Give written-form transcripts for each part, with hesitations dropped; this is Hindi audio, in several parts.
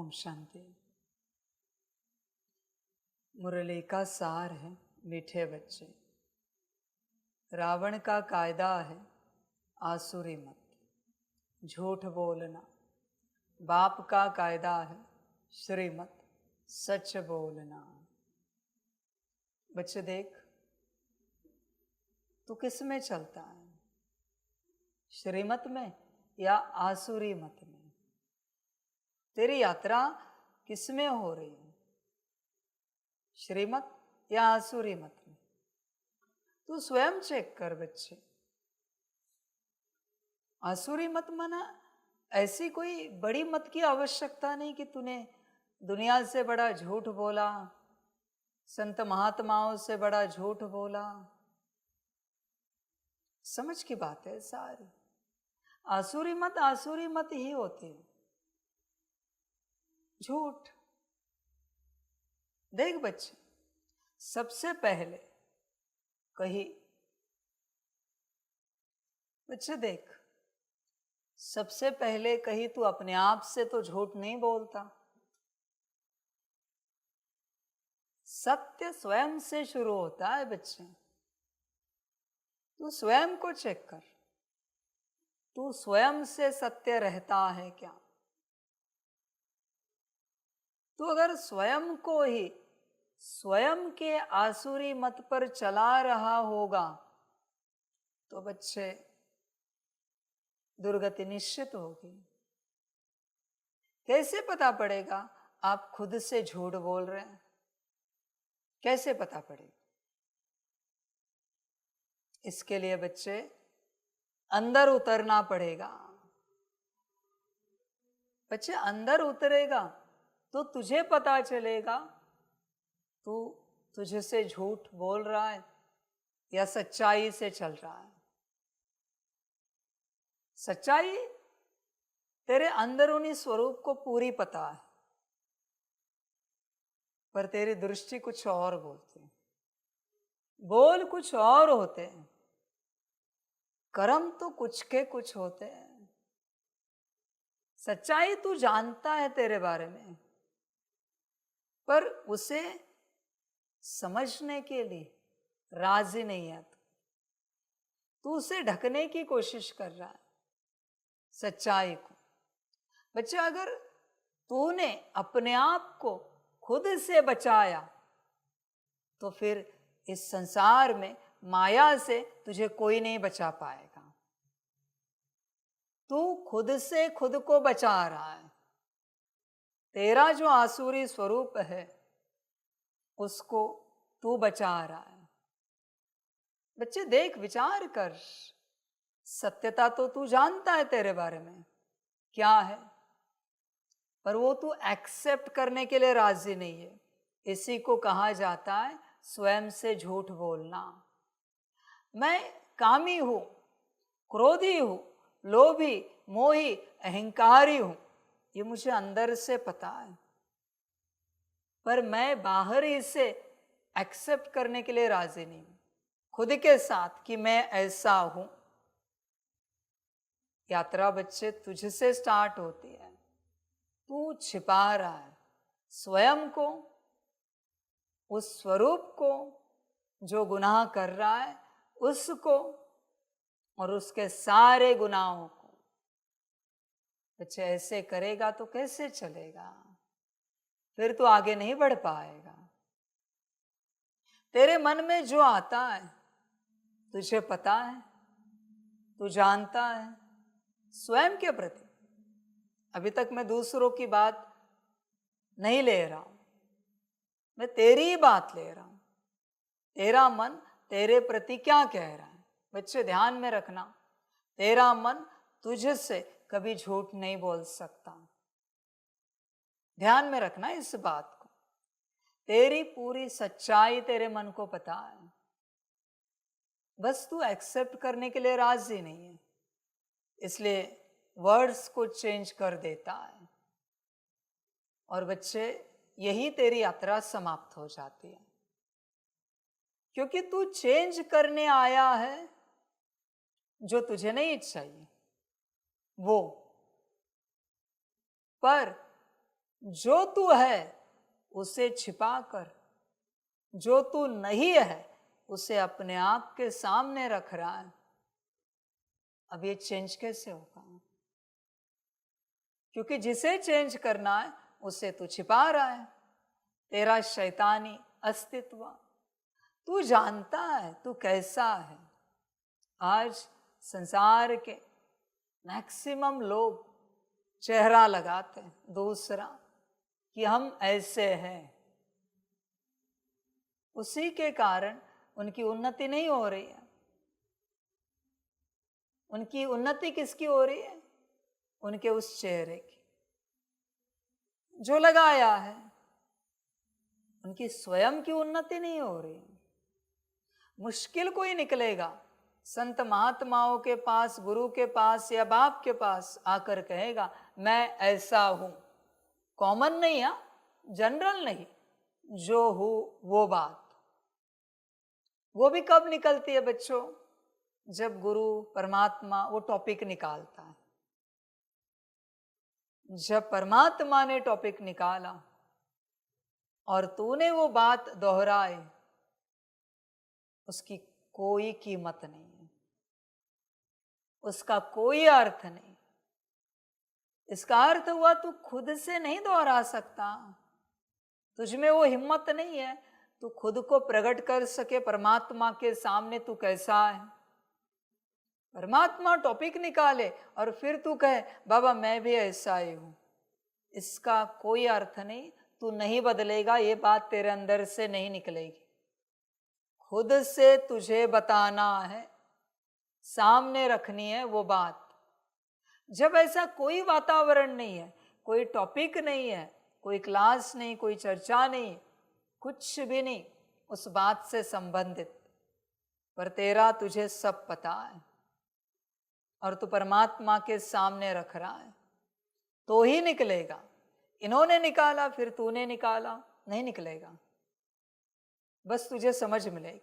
ओम शांति। मुरली का सार है मीठे बच्चे। रावण का कायदा है आसुरी मत, झूठ बोलना। बाप का कायदा है श्रीमत, सच बोलना। बच्चे देख, तू किस में चलता है, श्रीमत में या आसुरी मत में? तेरी यात्रा किस में हो रही है, श्रीमत या आसुरी मत में? तू स्वयं चेक कर बच्चे। आसुरी मत माना ऐसी कोई बड़ी मत की आवश्यकता नहीं कि तूने दुनिया से बड़ा झूठ बोला, संत महात्माओं से बड़ा झूठ बोला। समझ की बात है सारी। आसुरी मत ही होती है, झूठ। देख बच्चे, सबसे पहले कही, बच्चे देख, सबसे पहले कही तू अपने आप से तो झूठ नहीं बोलता। सत्य स्वयं से शुरू होता है बच्चे। तू स्वयं को चेक कर, तू स्वयं से सत्य रहता है क्या? तू अगर स्वयं को ही स्वयं के आसुरी मत पर चला रहा होगा तो बच्चे दुर्गति निश्चित होगी। कैसे पता पड़ेगा आप खुद से झूठ बोल रहे हैं? कैसे पता पड़ेगा? इसके लिए बच्चे अंदर उतरना पड़ेगा। बच्चे अंदर उतरेगा तो तुझे पता चलेगा तू तुझसे झूठ बोल रहा है या सच्चाई से चल रहा है। सच्चाई तेरे अंदरूनी स्वरूप को पूरी पता है, पर तेरी दृष्टि कुछ और बोलती है, बोल कुछ और होते हैं, कर्म तो कुछ के कुछ होते हैं। सच्चाई तू जानता है तेरे बारे में, पर उसे समझने के लिए राजी नहीं है। तू उसे ढकने की कोशिश कर रहा है, सच्चाई को। बच्चे, अगर तूने अपने आप को खुद से बचाया तो फिर इस संसार में माया से तुझे कोई नहीं बचा पाएगा। तू खुद से खुद को बचा रहा है। तेरा जो आसुरी स्वरूप है उसको तू बचा रहा है। बच्चे देख, विचार कर, सत्यता तो तू जानता है तेरे बारे में क्या है, पर वो तू एक्सेप्ट करने के लिए राजी नहीं है। इसी को कहा जाता है स्वयं से झूठ बोलना। मैं कामी हूं, क्रोधी हूं, लोभी, मोही, अहंकारी हूं, ये मुझे अंदर से पता है, पर मैं बाहर ही से एक्सेप्ट करने के लिए राजी नहीं हूं खुद के साथ कि मैं ऐसा हूं। यात्रा बच्चे तुझसे स्टार्ट होती है। तू छिपा रहा है स्वयं को, उस स्वरूप को जो गुनाह कर रहा है उसको, और उसके सारे गुनाहों को। बच्चे ऐसे करेगा तो कैसे चलेगा? फिर तो आगे नहीं बढ़ पाएगा। तेरे मन में जो आता है तुझे पता है, तू जानता है स्वयं के प्रति। अभी तक मैं दूसरों की बात नहीं ले रहा हूं, मैं तेरी ही बात ले रहा हूं। तेरा मन तेरे प्रति क्या कह रहा है? बच्चे ध्यान में रखना, तेरा मन तुझसे कभी झूठ नहीं बोल सकता। ध्यान में रखना इस बात को। तेरी पूरी सच्चाई तेरे मन को पता है, बस तू एक्सेप्ट करने के लिए राजी नहीं है, इसलिए वर्ड्स को चेंज कर देता है। और बच्चे, यही तेरी यात्रा समाप्त हो जाती है, क्योंकि तू चेंज करने आया है जो तुझे नहीं चाहिए वो। पर जो तू है उसे छिपा कर जो तू नहीं है उसे अपने आप के सामने रख रहा है। अब ये चेंज कैसे होगा? क्योंकि जिसे चेंज करना है उसे तू छिपा रहा है। तेरा शैतानी अस्तित्व तू जानता है तू कैसा है। आज संसार के मैक्सिमम लोग चेहरा लगाते हैं दूसरा कि हम ऐसे हैं, उसी के कारण उनकी उन्नति नहीं हो रही है। उनकी उन्नति किसकी हो रही है? उनके उस चेहरे की जो लगाया है। उनकी स्वयं की उन्नति नहीं हो रही है। मुश्किल कोई निकलेगा संत महात्माओं के पास, गुरु के पास या बाप के पास आकर कहेगा मैं ऐसा हूं। कॉमन नहीं है, जनरल नहीं, जो हूं वो बात। वो भी कब निकलती है बच्चों? जब गुरु परमात्मा वो टॉपिक निकालता है। जब परमात्मा ने टॉपिक निकाला और तूने वो बात दोहराए, उसकी कोई कीमत नहीं है, उसका कोई अर्थ नहीं। इसका अर्थ हुआ तू खुद से नहीं दोहरा सकता, तुझमें वो हिम्मत नहीं है तू खुद को प्रकट कर सके परमात्मा के सामने तू कैसा है। परमात्मा टॉपिक निकाले और फिर तू कहे बाबा मैं भी ऐसा ही हूं, इसका कोई अर्थ नहीं। तू नहीं बदलेगा, ये बात तेरे अंदर से नहीं निकलेगी। खुद से तुझे बताना है, सामने रखनी है वो बात। जब ऐसा कोई वातावरण नहीं है, कोई टॉपिक नहीं है, कोई क्लास नहीं, कोई चर्चा नहीं, कुछ भी नहीं उस बात से संबंधित, पर तेरा तुझे सब पता है और तू परमात्मा के सामने रख रहा है, तो ही निकलेगा। इन्होंने निकाला फिर तूने निकाला, नहीं निकलेगा। बस तुझे समझ मिलेगी।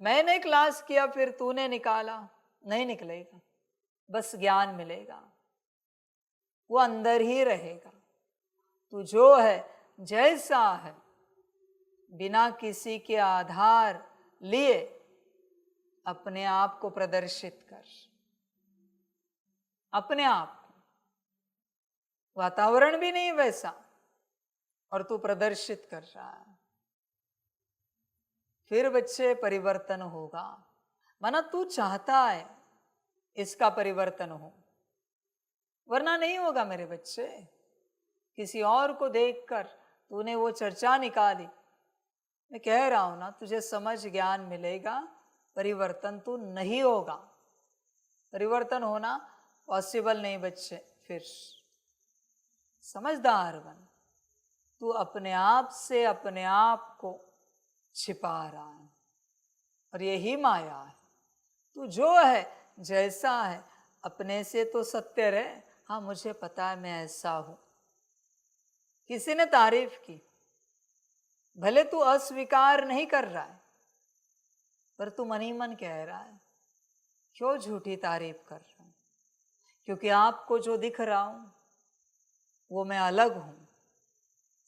मैंने क्लास किया फिर तूने निकाला, नहीं निकलेगा। बस ज्ञान मिलेगा, वो अंदर ही रहेगा। तू जो है जैसा है, बिना किसी के आधार लिए अपने आप को प्रदर्शित कर। अपने आप को, वातावरण भी नहीं वैसा और तू प्रदर्शित कर रहा है। फिर बच्चे परिवर्तन होगा। माना तू चाहता है इसका परिवर्तन हो, वरना नहीं होगा मेरे बच्चे। किसी और को देखकर तूने वो चर्चा निकाली, मैं कह रहा हूं ना तुझे समझ ज्ञान मिलेगा, परिवर्तन तू नहीं होगा। परिवर्तन होना पॉसिबल नहीं बच्चे। फिर समझदार बन। तू अपने आप से अपने आप को छिपा रहा है और यही माया है। तू जो है जैसा है अपने से तो सत्य रहे। हाँ मुझे पता है मैं ऐसा हूं। किसी ने तारीफ की, भले तू अस्वीकार नहीं कर रहा है, पर तू मन ही मन कह रहा है। क्यों झूठी तारीफ कर रहा है? क्योंकि आपको जो दिख रहा हूं वो मैं अलग हूं।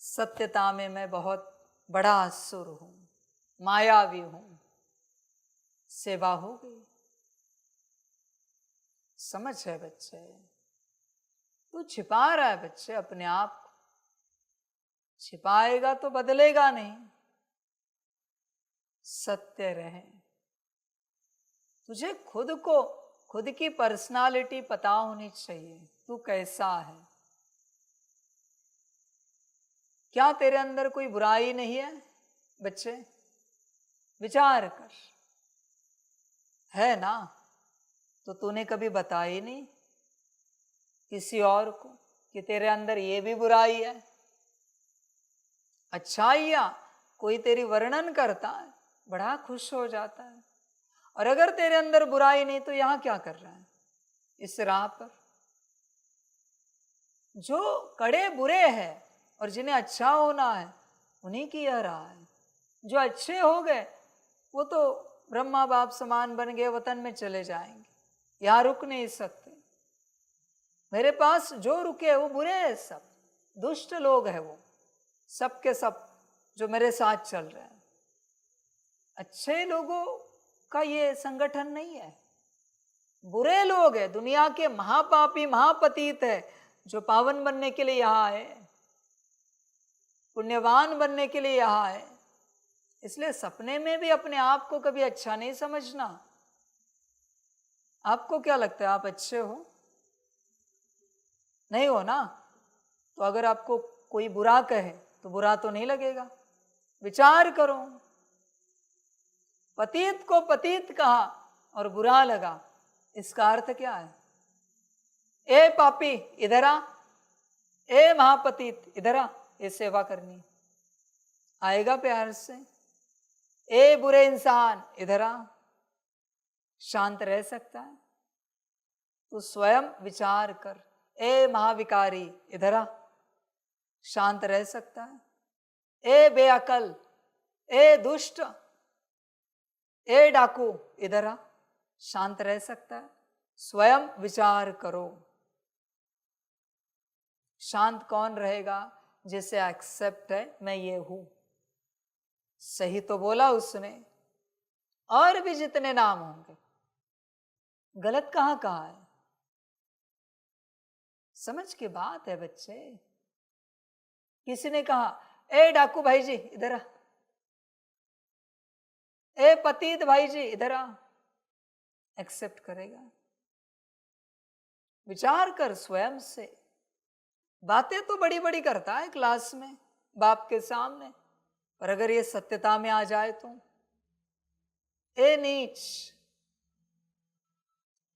सत्यता में मैं बहुत बड़ा असुर हूं, मायावी हूं। सेवा हो गई। समझ है बच्चे? तू छिपा रहा है बच्चे अपने आप को। छिपाएगा तो बदलेगा नहीं। सत्य रहे। तुझे खुद को, खुद की पर्सनालिटी पता होनी चाहिए, तू कैसा है। क्या तेरे अंदर कोई बुराई नहीं है बच्चे? विचार कर। है ना? तो तूने कभी बताई नहीं किसी और को कि तेरे अंदर ये भी बुराई है। अच्छाइयाँ कोई तेरी वर्णन करता है, बड़ा खुश हो जाता है। और अगर तेरे अंदर बुराई नहीं तो यहाँ क्या कर रहा है इस राह पर? जो कड़े बुरे हैं और जिन्हें अच्छा होना है उन्हीं की यह राह है। जो अच्छे हो गए वो तो ब्रह्मा बाप समान बन गए, वतन में चले जाएंगे, यहाँ रुक नहीं सकते। मेरे पास जो रुके वो बुरे हैं सब। दुष्ट लोग हैं वो, सब के सब जो मेरे साथ चल रहे हैं। अच्छे लोगों का ये संगठन नहीं है, बुरे लोग हैं, दुनिया के महापापी महापतित है जो पावन बनने के लिए यहाँ आए, पुण्यवान बनने के लिए यहाँ आए। इसलिए सपने में भी अपने आप को कभी अच्छा नहीं समझना। आपको क्या लगता है आप अच्छे हो? नहीं हो ना? तो अगर आपको कोई बुरा कहे तो बुरा तो नहीं लगेगा। विचार करो, पतित को पतित कहा और बुरा लगा, इसका अर्थ क्या है? ए पापी इधर आ, ए महापतित इधर आ, ये सेवा करनी आएगा प्यार से। ए बुरे इंसान इधर आ, शांत रह सकता है? तू स्वयं विचार कर। ए महाविकारी इधर आ, शांत रह सकता है? ए बेअकल, ए दुष्ट, ए डाकू इधर आ, शांत रह सकता है? स्वयं विचार करो। शांत कौन रहेगा? जिसे एक्सेप्ट है मैं ये हूं। सही तो बोला उसने। और भी जितने नाम होंगे, गलत कहां कहा है? समझ की बात है बच्चे। किसी ने कहा ए डाकू भाई जी इधर आ, ए पतित भाई जी इधर आ, एक्सेप्ट करेगा? विचार कर स्वयं से। बातें तो बड़ी बड़ी करता है क्लास में बाप के सामने, पर अगर ये सत्यता में आ जाए तो ए नीच,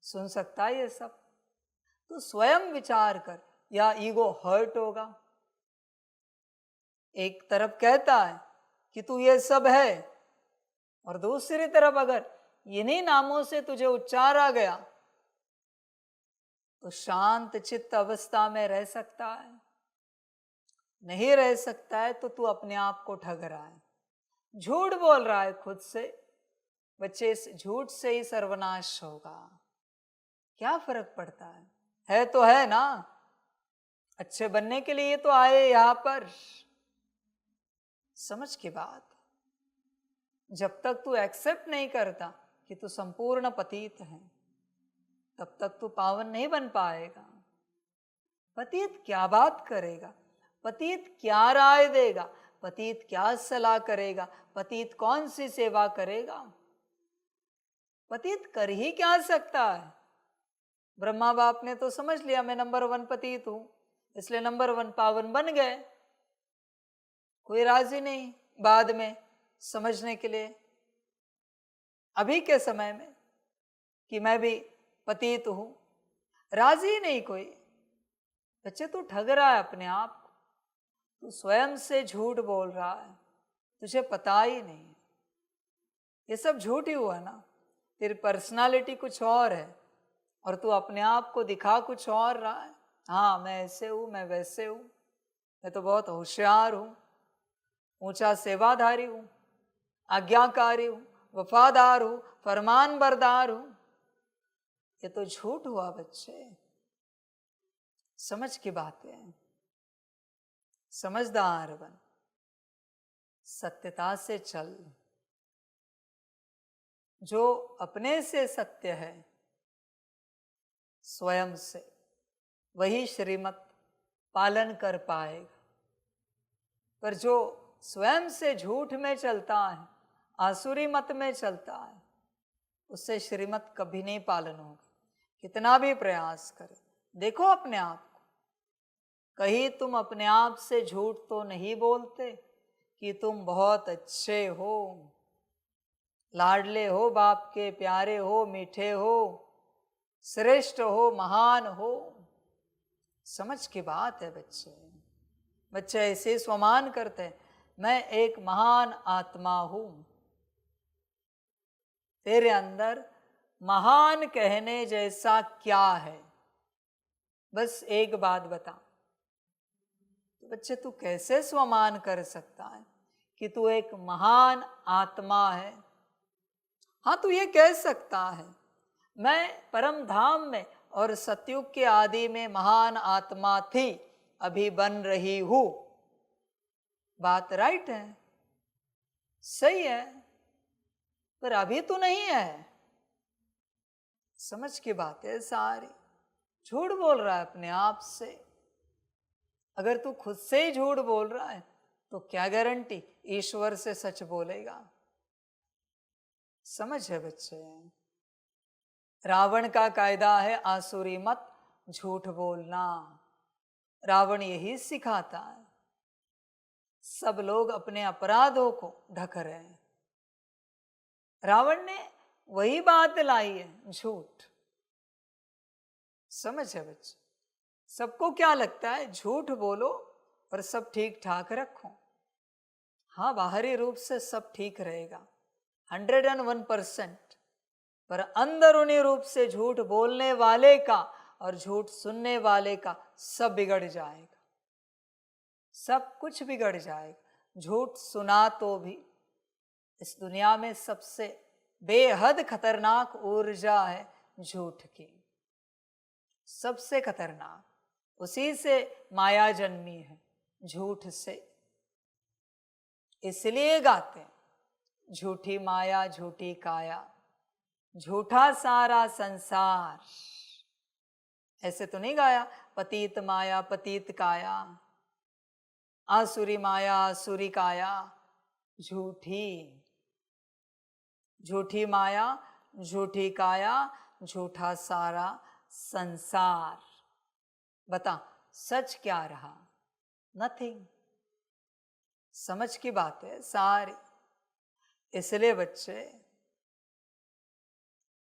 सुन सकता है ये सब? तो स्वयं विचार कर, या ईगो हर्ट होगा। एक तरफ कहता है कि तू ये सब है, और दूसरी तरफ अगर इन्हीं नामों से तुझे उच्चारा गया तो शांत चित्त अवस्था में रह सकता है? नहीं रह सकता है तो तू अपने आप को ठग रहा है, झूठ बोल रहा है खुद से। बच्चे, इस झूठ से ही सर्वनाश होगा। क्या फर्क पड़ता है तो है ना? अच्छे बनने के लिए तो आए यहां पर। समझ की बात। जब तक तू एक्सेप्ट नहीं करता कि तू संपूर्ण पतित है, तब तक तू पावन नहीं बन पाएगा। पतित क्या बात करेगा? पतित क्या राय देगा? पतित क्या सलाह करेगा? पतित कौन सी सेवा करेगा? पतित कर ही क्या सकता है? ब्रह्मा बाप ने तो समझ लिया मैं नंबर 1 पतित हूं, इसलिए नंबर 1 पावन बन गए। कोई राजी नहीं बाद में समझने के लिए, अभी के समय में, कि मैं भी पतित हूं। राजी नहीं कोई। बच्चे, तू ठग रहा है अपने आप को, तू स्वयं से झूठ बोल रहा है, तुझे पता ही नहीं। ये सब झूठ ही हुआ ना। तेरी पर्सनालिटी कुछ और है और तू अपने आप को दिखा कुछ और रहा है। हाँ, मैं ऐसे हूं, मैं वैसे हूं, मैं तो बहुत होशियार हूं, ऊंचा सेवाधारी हूं, आज्ञाकारी हूं, वफादार हूं, फरमान बरदार हूं। ये तो झूठ हुआ बच्चे। समझ की बातें, समझदार बन, सत्यता से चल। जो अपने से सत्य है, स्वयं से, वही श्रीमत पालन कर पाएगा। पर जो स्वयं से झूठ में चलता है, आसुरी मत में चलता है, उससे श्रीमत कभी नहीं पालन होगा, कितना भी प्रयास करे। देखो अपने आप को, कहीं तुम अपने आप से झूठ तो नहीं बोलते कि तुम बहुत अच्छे हो, लाडले हो, बाप के प्यारे हो, मीठे हो, श्रेष्ठ हो, महान हो। समझ की बात है बच्चे। बच्चे ऐसे स्वमान करते हैं, मैं एक महान आत्मा हूं। तेरे अंदर महान कहने जैसा क्या है? बस एक बात बता। तो बच्चे, तू कैसे स्वमान कर सकता है कि तू एक महान आत्मा है? हाँ, तू ये कह सकता है मैं परम धाम में और सतयुग के आदि में महान आत्मा थी, अभी बन रही हूं। बात राइट है, सही है, पर अभी तो नहीं है। समझ की बात है सारी। झूठ बोल रहा है अपने आप से। अगर तू खुद से ही झूठ बोल रहा है तो क्या गारंटी ईश्वर से सच बोलेगा। समझ है बच्चे। रावण का कायदा है आसुरी मत झूठ बोलना। रावण यही सिखाता है। सब लोग अपने अपराधों को ढक रहे हैं। रावण ने वही बात लाई है, झूठ। समझ है बच्चे। सबको क्या लगता है झूठ बोलो और सब ठीक ठाक रखो। हाँ, बाहरी रूप से सब ठीक रहेगा 101%, पर अंदरूनी रूप से झूठ बोलने वाले का और झूठ सुनने वाले का सब बिगड़ जाएगा। सब कुछ बिगड़ जाएगा। झूठ सुना तो भी इस दुनिया में सबसे बेहद खतरनाक ऊर्जा है झूठ की। सबसे खतरनाक उसी से माया जन्मी है, झूठ से। इसलिए गाते हैं झूठी माया झूठी काया, झूठा सारा संसार। ऐसे तो नहीं गाया पतित माया पतित काया, आसुरी माया आसुरी काया, झूठी। झूठी माया झूठी काया, झूठा सारा संसार। बता सच क्या रहा? नथिंग। समझ की बात है सारी। इसलिए बच्चे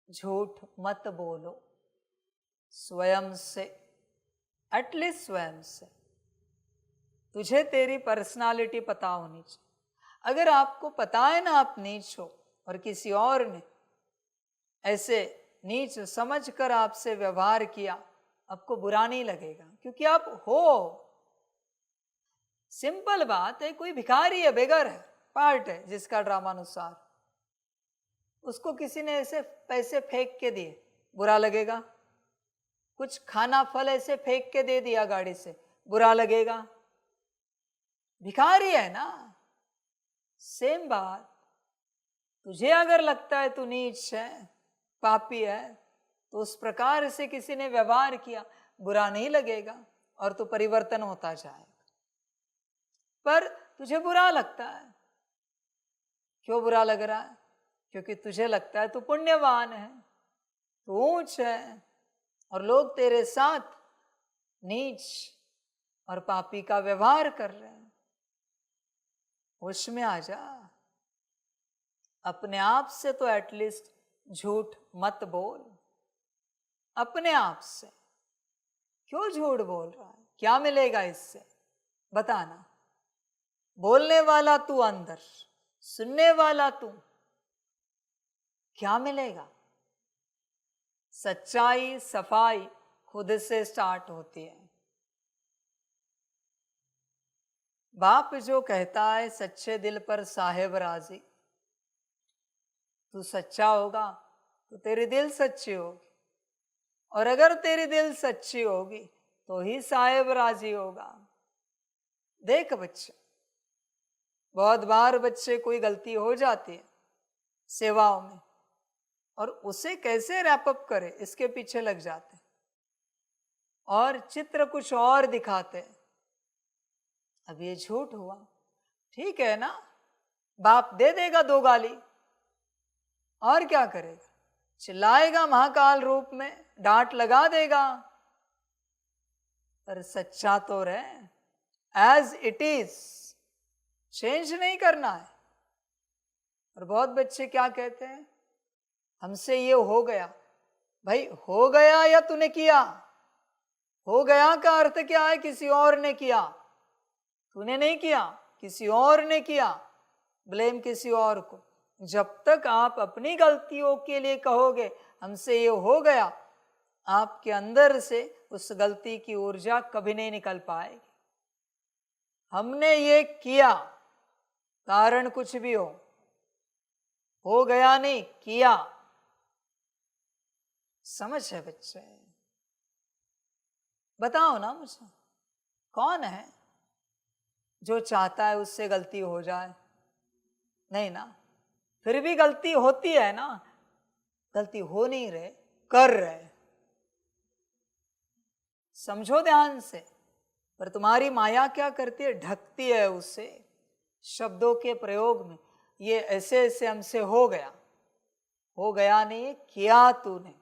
झूठ मत बोलो स्वयं से, एटलीस्ट स्वयं से। तुझे तेरी पर्सनालिटी पता होनी चाहिए। अगर आपको पता है ना आप नीच हो और किसी और ने ऐसे नीच समझकर आपसे व्यवहार किया, आपको बुरा नहीं लगेगा क्योंकि आप हो। सिंपल बात है। कोई भिखारी है, बेगर है, पार्ट है जिसका ड्रामानुसार, उसको किसी ने ऐसे पैसे फेंक के दिए, बुरा लगेगा? कुछ खाना फल ऐसे फेंक के दे दिया गाड़ी से, बुरा लगेगा? भिखारी है ना। सेम बात। तुझे अगर लगता है तू नीच है, पापी है, तो उस प्रकार से किसी ने व्यवहार किया, बुरा नहीं लगेगा और तू परिवर्तन होता जाएगा। पर तुझे बुरा लगता है। क्यों बुरा लग रहा है? क्योंकि तुझे लगता है तू पुण्यवान है, तू ऊंच है, और लोग तेरे साथ नीच और पापी का व्यवहार कर रहे हैं। होश में आ जा। अपने आप से तो एटलीस्ट झूठ मत बोल। अपने आप से क्यों झूठ बोल रहा है? क्या मिलेगा इससे? बताना। बोलने वाला तू अंदर, सुनने वाला तू, क्या मिलेगा? सच्चाई सफाई खुद से स्टार्ट होती है। बाप जो कहता है सच्चे दिल पर साहेब राजी, तू सच्चा होगा तो तेरी दिल सच्ची होगी, और अगर तेरी दिल सच्ची होगी तो ही साहेब राजी होगा। देख बच्चे, बहुत बार बच्चे कोई गलती हो जाती है सेवाओं में, और उसे कैसे रैपअप करे इसके पीछे लग जाते, और चित्र कुछ और दिखाते। अब ये झूठ हुआ, ठीक है ना, बाप दे देगा 2 गाली, और क्या करेगा? चिल्लाएगा महाकाल रूप में, डांट लगा देगा। पर सच्चा तो रहे एज इट इज, चेंज नहीं करना है। और बहुत बच्चे क्या कहते हैं, हमसे ये हो गया। भाई हो गया या तूने किया? हो गया का अर्थ क्या है? किसी और ने किया, तूने नहीं किया, किसी और ने किया। ब्लेम किसी और को। जब तक आप अपनी गलतियों के लिए कहोगे हमसे ये हो गया, आपके अंदर से उस गलती की ऊर्जा कभी नहीं निकल पाएगी। हमने ये किया, कारण कुछ भी हो गया नहीं, किया। समझ है बच्चे? बताओ ना मुझे, कौन है जो चाहता है उससे गलती हो जाए? नहीं ना। फिर भी गलती होती है ना, गलती हो नहीं रहे, कर रहे। समझो ध्यान से। पर तुम्हारी माया क्या करती है? ढकती है उसे शब्दों के प्रयोग में। ये ऐसे ऐसे हमसे हो गया। हो गया नहीं, किया तूने,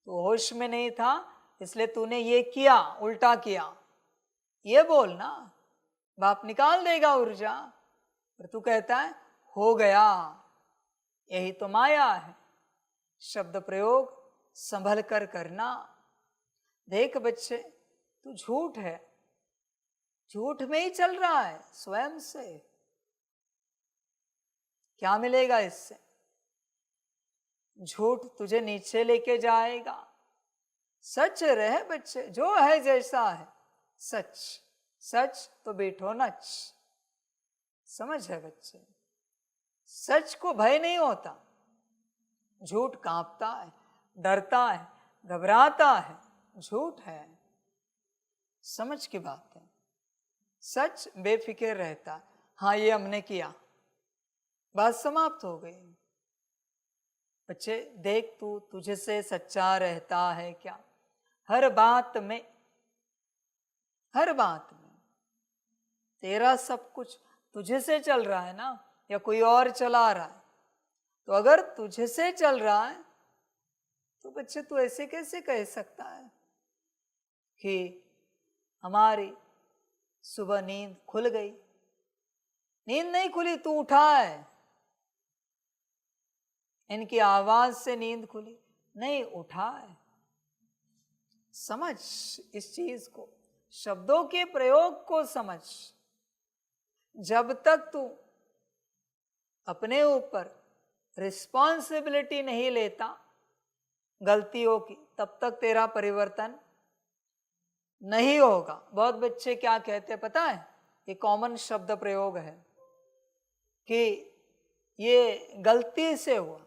तो होश में नहीं था इसलिए तूने ये किया, उल्टा किया। ये बोलना, बाप निकाल देगा ऊर्जा। पर तू कहता है हो गया। यही तो माया है। शब्द प्रयोग संभल कर करना। देख बच्चे, तू झूठ है, झूठ में ही चल रहा है स्वयं से। क्या मिलेगा इससे? झूठ तुझे नीचे लेके जाएगा। सच रहे बच्चे, जो है जैसा है सच। सच तो बैठो नच। समझ है बच्चे? सच को भय नहीं होता, झूठ कांपता है, डरता है, घबराता है। झूठ है। समझ की बात है। सच बेफिक्र रहता है। हाँ ये हमने किया, बात समाप्त हो गई। बच्चे देख, तू तुझे से सच्चा रहता है क्या? हर बात में, हर बात में। तेरा सब कुछ तुझे से चल रहा है ना, या कोई और चला रहा है? तो अगर तुझे से चल रहा है तो बच्चे तू ऐसे कैसे कह सकता है कि हमारी सुबह नींद खुल गई? नींद नहीं खुली, तू उठा है। इनकी आवाज से नींद खुली नहीं, उठा है। समझ इस चीज को, शब्दों के प्रयोग को समझ। जब तक तू अपने ऊपर रिस्पॉन्सिबिलिटी नहीं लेता गलतियों की, तब तक तेरा परिवर्तन नहीं होगा। बहुत बच्चे क्या कहते हैं पता है? ये कॉमन शब्द प्रयोग है कि ये गलती से हुआ,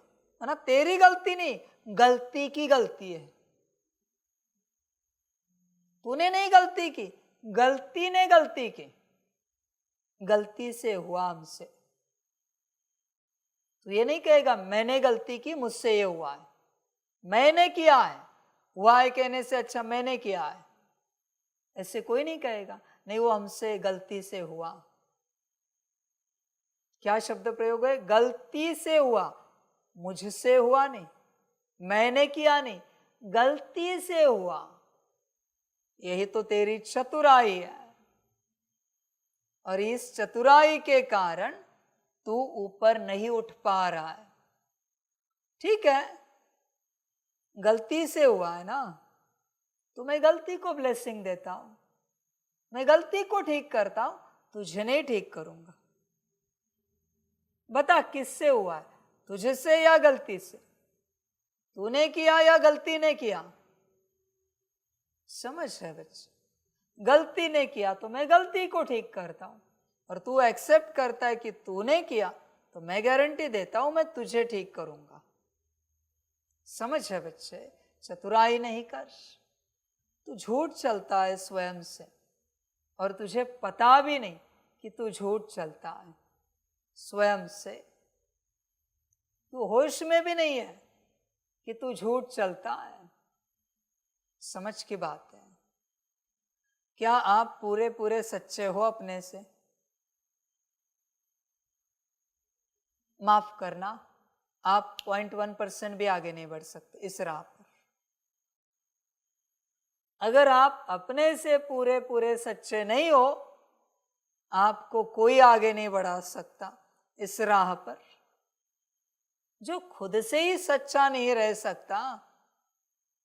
है ना? तेरी गलती नहीं, गलती की गलती है। तूने नहीं गलती की, गलती ने गलती की। गलती से हुआ हमसे। तो ये नहीं कहेगा मैंने गलती की, मुझसे ये हुआ है। मैंने किया है, हुआ है कहने से अच्छा मैंने किया है, ऐसे कोई नहीं कहेगा। नहीं, वो हमसे गलती से हुआ। क्या शब्द प्रयोग है? गलती से हुआ, मुझसे हुआ नहीं, मैंने किया नहीं, गलती से हुआ। यही तो तेरी चतुराई है। और इस चतुराई के कारण तू ऊपर नहीं उठ पा रहा है। ठीक है, गलती से हुआ है ना, तो मैं गलती को ब्लेसिंग देता हूं, मैं गलती को ठीक करता हूं, तुझे नहीं ठीक करूंगा। बता किससे हुआ है, तुझे से या गलती से? तूने किया या गलती ने किया? समझ है बच्चे? गलती ने किया तो मैं गलती को ठीक करता हूं, और तू एक्सेप्ट करता है कि तूने किया, तो मैं गारंटी देता हूं मैं तुझे ठीक करूंगा। समझ है बच्चे? चतुराई नहीं कर, तू झूठ चलता है स्वयं से, और तुझे पता भी नहीं कि तू झूठ चलता है स्वयं से। तू होश में भी नहीं है कि तू झूठ चलता है। समझ की बात है। क्या आप पूरे पूरे सच्चे हो अपने से? माफ करना, आप 0.1% भी आगे नहीं बढ़ सकते इस राह पर। अगर आप अपने से पूरे पूरे सच्चे नहीं हो, आपको कोई आगे नहीं बढ़ा सकता इस राह पर। जो खुद से ही सच्चा नहीं रह सकता,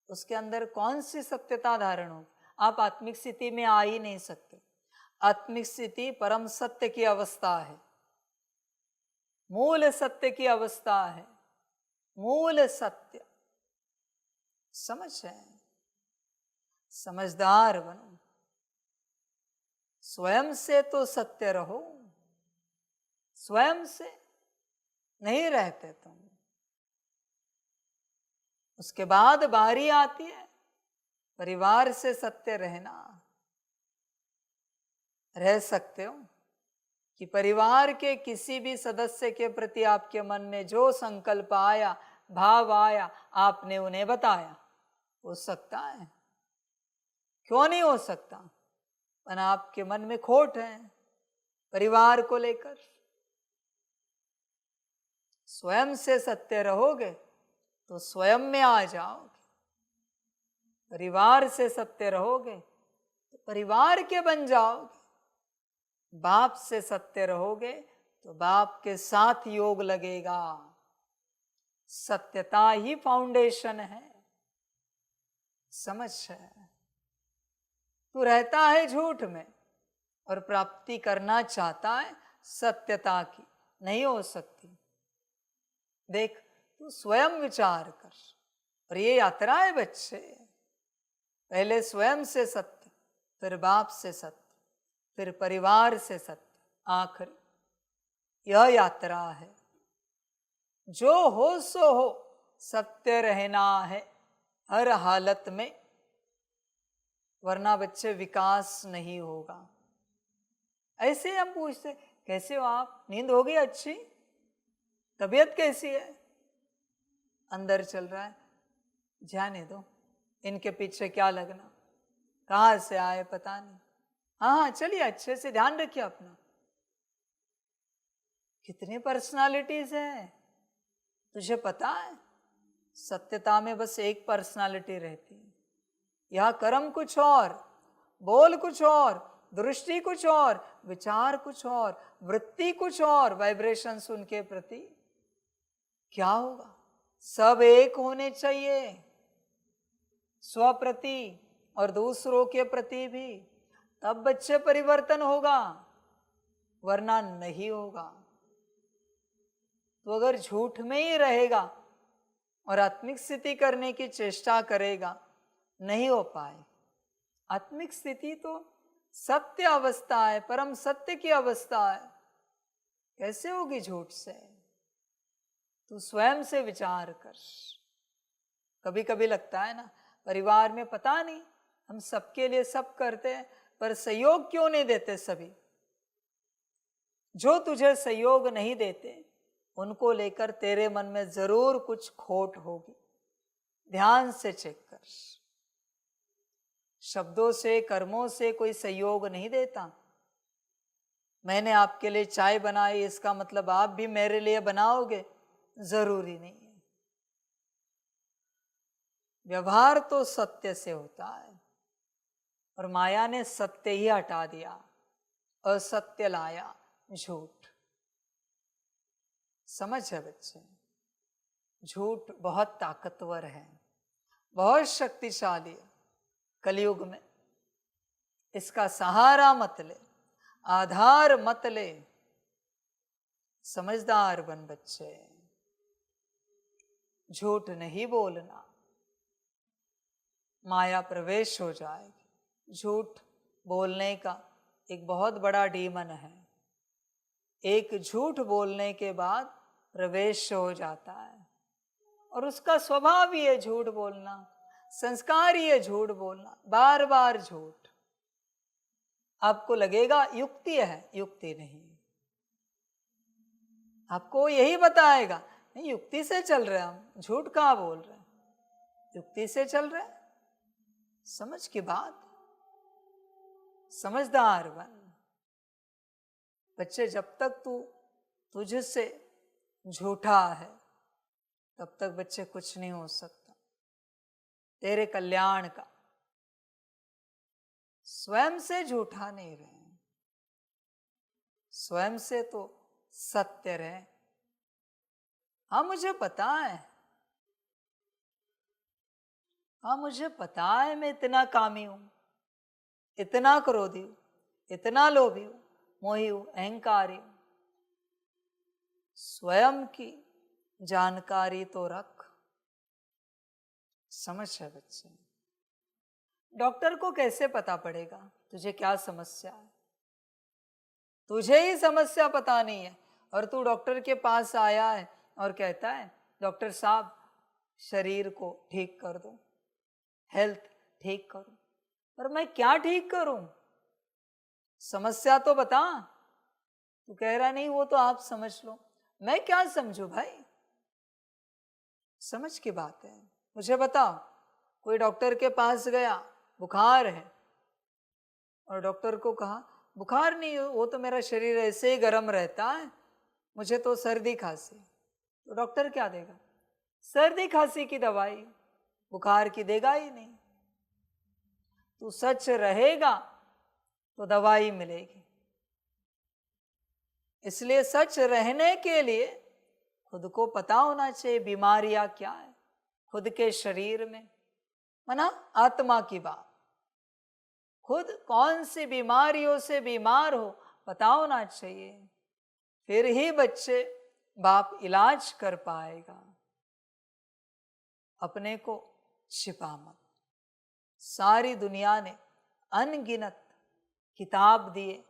उसके अंदर कौन सी सत्यता धारण होगी? आप आत्मिक स्थिति में आ ही नहीं सकते। आत्मिक स्थिति परम सत्य की अवस्था है, मूल सत्य की अवस्था है, मूल सत्य। समझ है? समझदार बनो, स्वयं से तो सत्य रहो, स्वयं से नहीं रहते तुम। उसके बाद बारी आती है परिवार से सत्य रहना। रह सकते हो कि परिवार के किसी भी सदस्य के प्रति आपके मन में जो संकल्प आया, भाव आया, आपने उन्हें बताया? हो सकता है? क्यों नहीं हो सकता? पर आपके मन में खोट है परिवार को लेकर। स्वयं से सत्य रहोगे तो स्वयं में आ जाओगे। परिवार से सत्य रहोगे तो परिवार के बन जाओगे। बाप से सत्य रहोगे तो बाप के साथ योग लगेगा। सत्यता ही फाउंडेशन है। समझ है? तू रहता है झूठ में और प्राप्ति करना चाहता है सत्यता की, नहीं हो सकती। देख, तू स्वयं विचार कर। और ये यात्रा है बच्चे, पहले स्वयं से सत्य, फिर बाप से सत्य, फिर परिवार से सत्य, आखिरी यह यात्रा है। जो हो सो हो, सत्य रहना है हर हालत में, वरना बच्चे विकास नहीं होगा। ऐसे हम पूछते, कैसे हो आप? नींद हो गई अच्छी? तबीयत कैसी है? अंदर चल रहा है, जाने दो, इनके पीछे क्या लगना, कहाँ से आए पता नहीं। हाँ हाँ चलिए, अच्छे से ध्यान रखिए अपना। कितनी पर्सनालिटीज है तुझे पता है? सत्यता में बस एक पर्सनालिटी रहती है। यह कर्म कुछ और, बोल कुछ और, दृष्टि कुछ और, विचार कुछ और, वृत्ति कुछ और, वाइब्रेशंस उनके प्रति क्या होगा? सब एक होने चाहिए, स्व प्रति और दूसरों के प्रति भी, तब बच्चे परिवर्तन होगा, वरना नहीं होगा। तो अगर झूठ में ही रहेगा और आत्मिक स्थिति करने की चेष्टा करेगा, नहीं हो पाए। आत्मिक स्थिति तो सत्य अवस्था है, परम सत्य की अवस्था है, कैसे होगी झूठ से? तू स्वयं से विचार कर। कभी कभी लगता है ना, परिवार में पता नहीं हम सबके लिए सब करते हैं, पर सहयोग क्यों नहीं देते सभी? जो तुझे सहयोग नहीं देते उनको लेकर तेरे मन में जरूर कुछ खोट होगी। ध्यान से चेक कर। शब्दों से, कर्मों से कोई सहयोग नहीं देता। मैंने आपके लिए चाय बनाई, इसका मतलब आप भी मेरे लिए बनाओगे? जरूरी नहीं है। व्यवहार तो सत्य से होता है, और माया ने सत्य ही हटा दिया, असत्य लाया, झूठ। समझ है बच्चे? झूठ बहुत ताकतवर है, बहुत शक्तिशाली है। कलयुग में इसका सहारा मत ले, आधार मत ले। समझदार बन बच्चे, झूठ नहीं बोलना, माया प्रवेश हो जाएगी। झूठ बोलने का एक बहुत बड़ा डीमन है। एक झूठ बोलने के बाद प्रवेश हो जाता है, और उसका स्वभाव ही है झूठ बोलना, संस्कार ही है झूठ बोलना, बार बार झूठ। आपको लगेगा युक्ति है, युक्ति नहीं। आपको यही बताएगा, नहीं युक्ति से चल रहे हम, झूठ कहाँ बोल रहे हैं, युक्ति से चल रहे। समझ की बात, समझदार बन बच्चे। जब तक तू तुझसे झूठा है, तब तक बच्चे कुछ नहीं हो सकता तेरे कल्याण का। स्वयं से झूठा नहीं रहे, स्वयं से तो सत्य रहे। हाँ मुझे पता है, हाँ मुझे पता है मैं इतना कामी हूं, इतना क्रोधी हूं, इतना लोभी हूं, मोही हूं, अहंकारी हूं। स्वयं की जानकारी तो रख। समझ है बच्चे? डॉक्टर को कैसे पता पड़ेगा तुझे क्या समस्या है? तुझे ही समस्या पता नहीं है, और तू डॉक्टर के पास आया है और कहता है डॉक्टर साहब शरीर को ठीक कर दो, हेल्थ ठीक करो। पर मैं क्या ठीक करूं? समस्या तो बता। तू कह रहा नहीं वो तो आप समझ लो। मैं क्या समझू भाई? समझ की बात है। मुझे बताओ, कोई डॉक्टर के पास गया, बुखार है, और डॉक्टर को कहा बुखार नहीं, वो तो मेरा शरीर ऐसे ही गर्म रहता है, मुझे तो सर्दी खांसी। तो डॉक्टर क्या देगा? सर्दी खांसी की दवाई, बुखार की देगा ही नहीं। तू सच रहेगा तो दवाई मिलेगी। इसलिए सच रहने के लिए खुद को पता होना चाहिए बीमारियां क्या है खुद के शरीर में, माना आत्मा की बात। खुद कौन सी बीमारियों से बीमार हो पता होना चाहिए, फिर ही बच्चे बाप इलाज कर पाएगा। अपने को छिपा मत। सारी दुनिया ने अनगिनत किताब दिए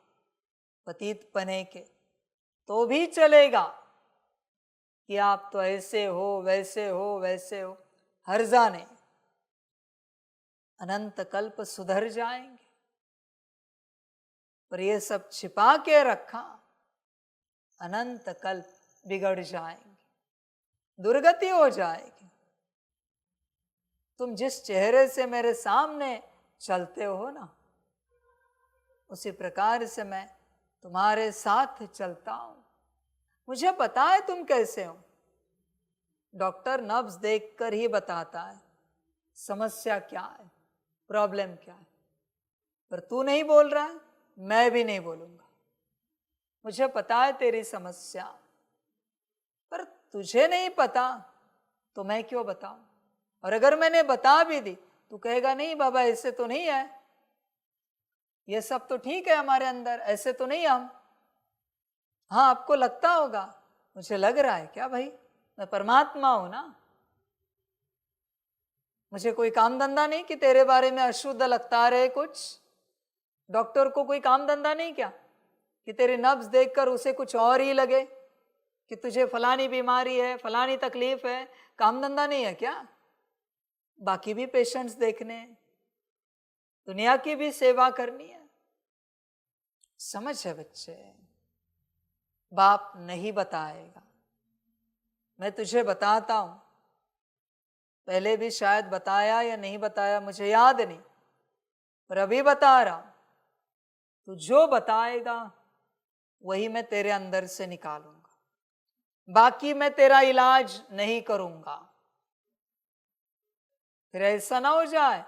पतित पने के, तो भी चलेगा कि आप तो ऐसे हो वैसे हो वैसे हो। हर्जा नहीं, अनंत कल्प सुधर जाएंगे। पर ये सब छिपा के रखा, अनंत कल्प बिगड़ जाएंगे, दुर्गति हो जाएगी। तुम जिस चेहरे से मेरे सामने चलते हो ना, उसी प्रकार से मैं तुम्हारे साथ चलता हूं। मुझे पता है तुम कैसे हो। डॉक्टर नब्ज देखकर ही बताता है समस्या क्या है, प्रॉब्लम क्या है। पर तू नहीं बोल रहा है, मैं भी नहीं बोलूंगा। मुझे पता है तेरी समस्या, पर तुझे नहीं पता तो मैं क्यों बताऊं? और अगर मैंने बता भी दी, तू कहेगा नहीं बाबा ऐसे तो नहीं है, ये सब तो ठीक है हमारे अंदर, ऐसे तो नहीं हम। हाँ, आपको लगता होगा, मुझे लग रहा है क्या भाई, मैं परमात्मा हूं ना। मुझे कोई काम धंधा नहीं कि तेरे बारे में अशुद्ध लगता रहे कुछ। डॉक्टर को कोई काम धंधा नहीं क्या कि तेरे नब्ज देखकर उसे कुछ और ही लगे कि तुझे फलानी बीमारी है, फलानी तकलीफ है। काम धंधा नहीं है क्या? बाकी भी पेशेंट्स देखने हैं, दुनिया की भी सेवा करनी है। समझ है बच्चे? बाप नहीं बताएगा, मैं तुझे बताता हूं। पहले भी शायद बताया या नहीं बताया मुझे याद नहीं, पर अभी बता रहा हूं। तू जो बताएगा वही मैं तेरे अंदर से निकालूंगा, बाकी मैं तेरा इलाज नहीं करूंगा। फिर ऐसा ना हो जाए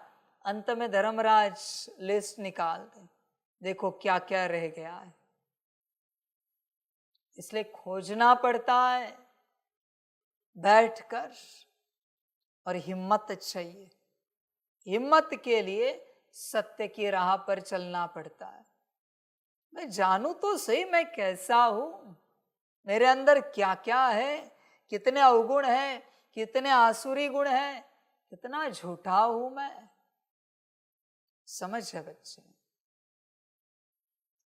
अंत में धर्मराज लिस्ट निकाल दे, देखो क्या क्या रह गया है। इसलिए खोजना पड़ता है बैठकर, और हिम्मत चाहिए। हिम्मत के लिए सत्य की राह पर चलना पड़ता है। मैं जानू तो सही मैं कैसा हूं, मेरे अंदर क्या क्या है, कितने अवगुण हैं, कितने आसुरी गुण हैं, कितना झूठा हूं मैं। समझ है बच्चे?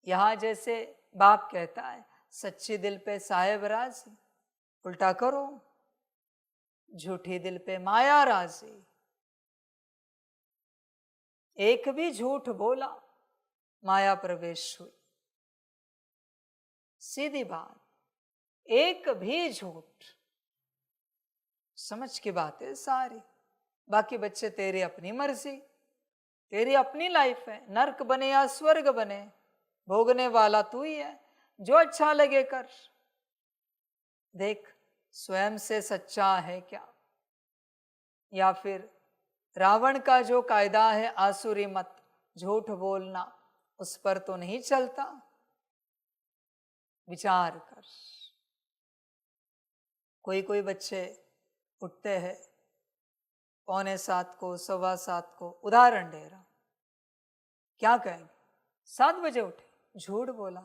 यहां जैसे बाप कहता है सच्ची दिल पे साहेब राजी, उल्टा करो झूठी दिल पे माया राजी। एक भी झूठ बोला माया प्रवेश हुई। सीधी बात, एक भी झूठ। समझ की बात है सारी। बाकी बच्चे तेरी अपनी मर्जी, तेरी अपनी लाइफ है। नर्क बने या स्वर्ग बने, भोगने वाला तू ही है। जो अच्छा लगे कर। देख स्वयं से सच्चा है क्या, या फिर रावण का जो कायदा है आसुरी मत, झूठ बोलना, उस पर तो नहीं चलता। विचार कर। कोई कोई बच्चे उठते हैं 6:45 को, 7:15 को, उदाहरण दे रहा, क्या कहेंगे? 7 बजे उठे, झूठ बोला।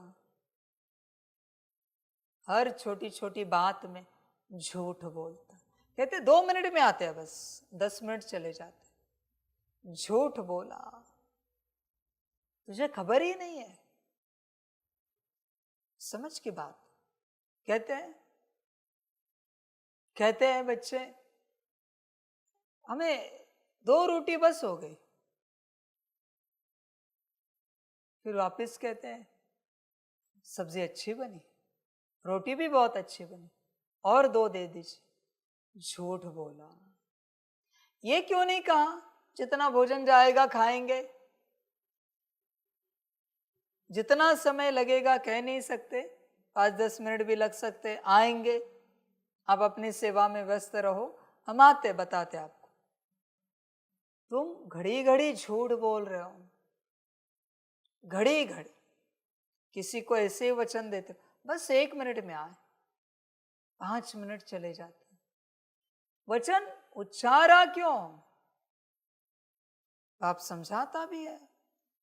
हर छोटी छोटी बात में झूठ बोलता। कहते 2 मिनट में आते हैं, बस 10 मिनट चले जाते। झूठ बोला, तुझे खबर ही नहीं है। समझ की बात। कहते हैं बच्चे हमें 2 रोटी बस हो गई, फिर वापस कहते हैं सब्जी अच्छी बनी, रोटी भी बहुत अच्छी बनी, और 2 दे दीजिए। झूठ बोला। ये क्यों नहीं कहा जितना भोजन जाएगा खाएंगे? जितना समय लगेगा कह नहीं सकते, 5-10 मिनट भी लग सकते, आएंगे, आप अपनी सेवा में व्यस्त रहो, हम आते बताते आपको। तुम घड़ी घड़ी झूठ बोल रहे हो, घड़ी घड़ी किसी को ऐसे वचन देते हो, बस 1 मिनट में आए, 5 मिनट चले जाते हैं। वचन उच्चारा क्यों? आप समझाता भी है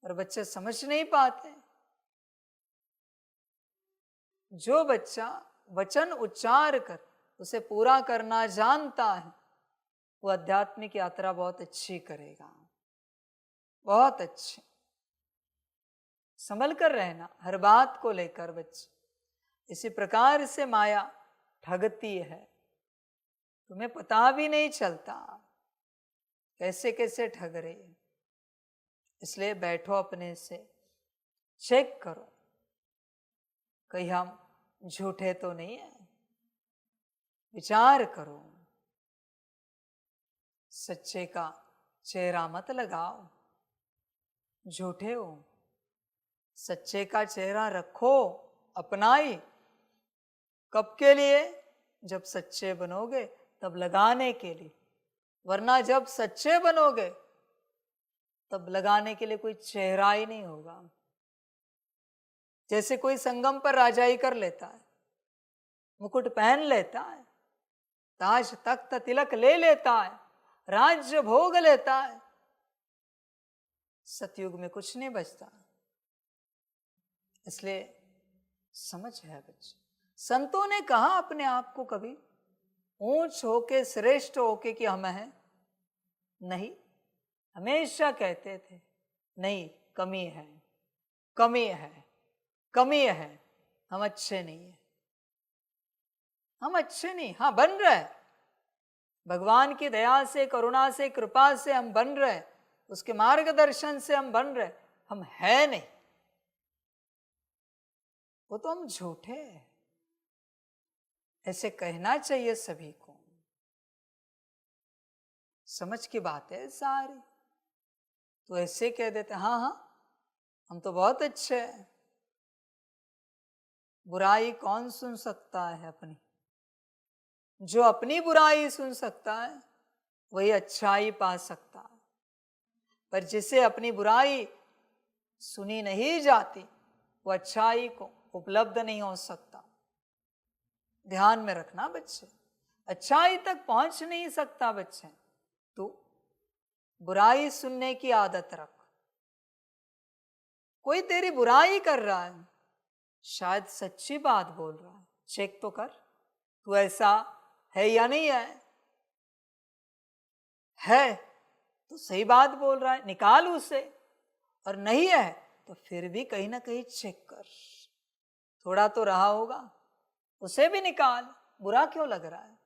और बच्चे समझ नहीं पाते। जो बच्चा वचन उच्चार कर उसे पूरा करना जानता है, वो आध्यात्मिक यात्रा बहुत अच्छी करेगा, बहुत अच्छी। संभल कर रहना हर बात को लेकर बच्चे। इसी प्रकार से माया ठगती है, तुम्हें पता भी नहीं चलता कैसे कैसे ठग रही है। इसलिए बैठो, अपने से चेक करो कहीं हम झूठे तो नहीं है, विचार करो। सच्चे का चेहरा मत लगाओ, झूठे हो। सच्चे का चेहरा रखो, अपनाई। कब के लिए? जब सच्चे बनोगे तब लगाने के लिए, वरना जब सच्चे बनोगे तब लगाने के लिए कोई चेहरा ही नहीं होगा। जैसे कोई संगम पर राजाई कर लेता है, मुकुट पहन लेता है, ताज तख्त तिलक ले लेता है, राज्य भोग लेता है, सतयुग में कुछ नहीं बचता। इसलिए समझ है बच्चे। संतों ने कहा अपने आप को कभी ऊंच होके, श्रेष्ठ होके कि हम हैं? नहीं, हमेशा कहते थे नहीं, कमी है, कमी है, कमी है, हम अच्छे नहीं है, हम अच्छे नहीं। हाँ, बन रहे, भगवान की दया से, करुणा से, कृपा से हम बन रहे, उसके मार्गदर्शन से हम बन रहे, हम है नहीं, वो तो हम झूठे हैं। ऐसे कहना चाहिए सभी को। समझ की बात है सारी। तो ऐसे कह देते हाँ हाँ हम तो बहुत अच्छे हैं। बुराई कौन सुन सकता है अपनी? जो अपनी बुराई सुन सकता है वही अच्छाई पा सकता है, पर जिसे अपनी बुराई सुनी नहीं जाती वो अच्छाई को उपलब्ध नहीं हो सकता। ध्यान में रखना बच्चे, अच्छाई तक पहुंच नहीं सकता बच्चे तो बुराई सुनने की आदत रख। कोई तेरी बुराई कर रहा है, शायद सच्ची बात बोल रहा है, चेक तो कर तू ऐसा है या नहीं है तो सही बात बोल रहा है, निकाल उसे। और नहीं है तो फिर भी कहीं ना कहीं चेक कर, थोड़ा तो रहा होगा, उसे भी निकाल। बुरा क्यों लग रहा है?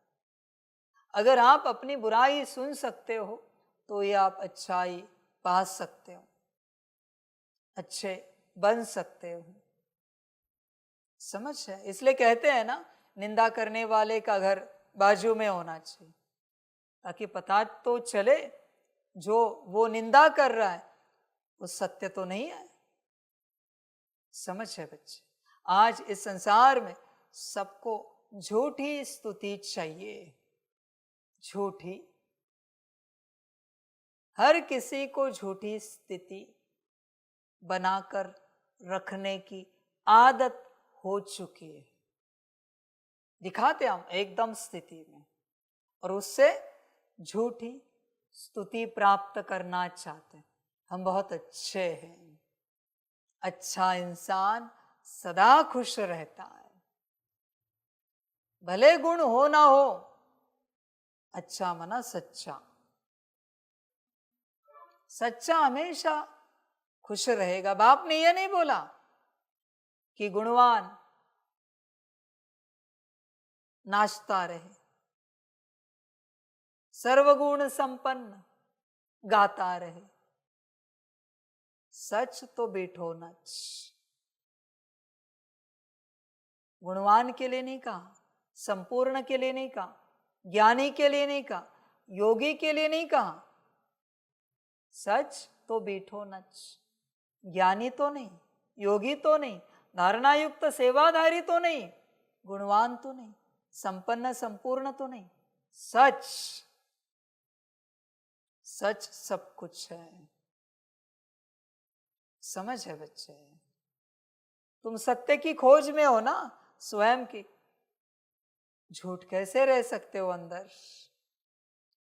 अगर आप अपनी बुराई सुन सकते हो तो ये आप अच्छाई पा सकते हो, अच्छे बन सकते हो। समझ है? इसलिए कहते हैं ना, निंदा करने वाले का घर बाजू में होना चाहिए, ताकि पता तो चले जो वो निंदा कर रहा है वो सत्य तो नहीं है। समझ है बच्चे? आज इस संसार में सबको झूठी स्तुति चाहिए, झूठी। हर किसी को झूठी स्थिति बनाकर रखने की आदत हो चुकी है। दिखाते हम एकदम स्थिति में और उससे झूठी स्तुति प्राप्त करना चाहते हैं। हम बहुत अच्छे हैं। अच्छा इंसान सदा खुश रहता है, भले गुण हो ना हो, अच्छा मना सच्चा, सच्चा हमेशा खुश रहेगा। बाप ने यह नहीं बोला कि गुणवान नाचता रहे, सर्वगुण संपन्न गाता रहे। सच तो बेठो नच। गुणवान के लिए नहीं कहा, संपूर्ण के लिए नहीं कहा, ज्ञानी के लिए नहीं कहा, योगी के लिए नहीं कहा। सच तो बेठो नच। ज्ञानी तो नहीं, योगी तो नहीं, धारणायुक्त सेवाधारी तो नहीं, गुणवान तो नहीं, संपन्न संपूर्ण तो नहीं, सच। सच सब कुछ है। समझ है बच्चे? तुम सत्य की खोज में हो ना, स्वयं की। झूठ कैसे रह सकते हो अंदर?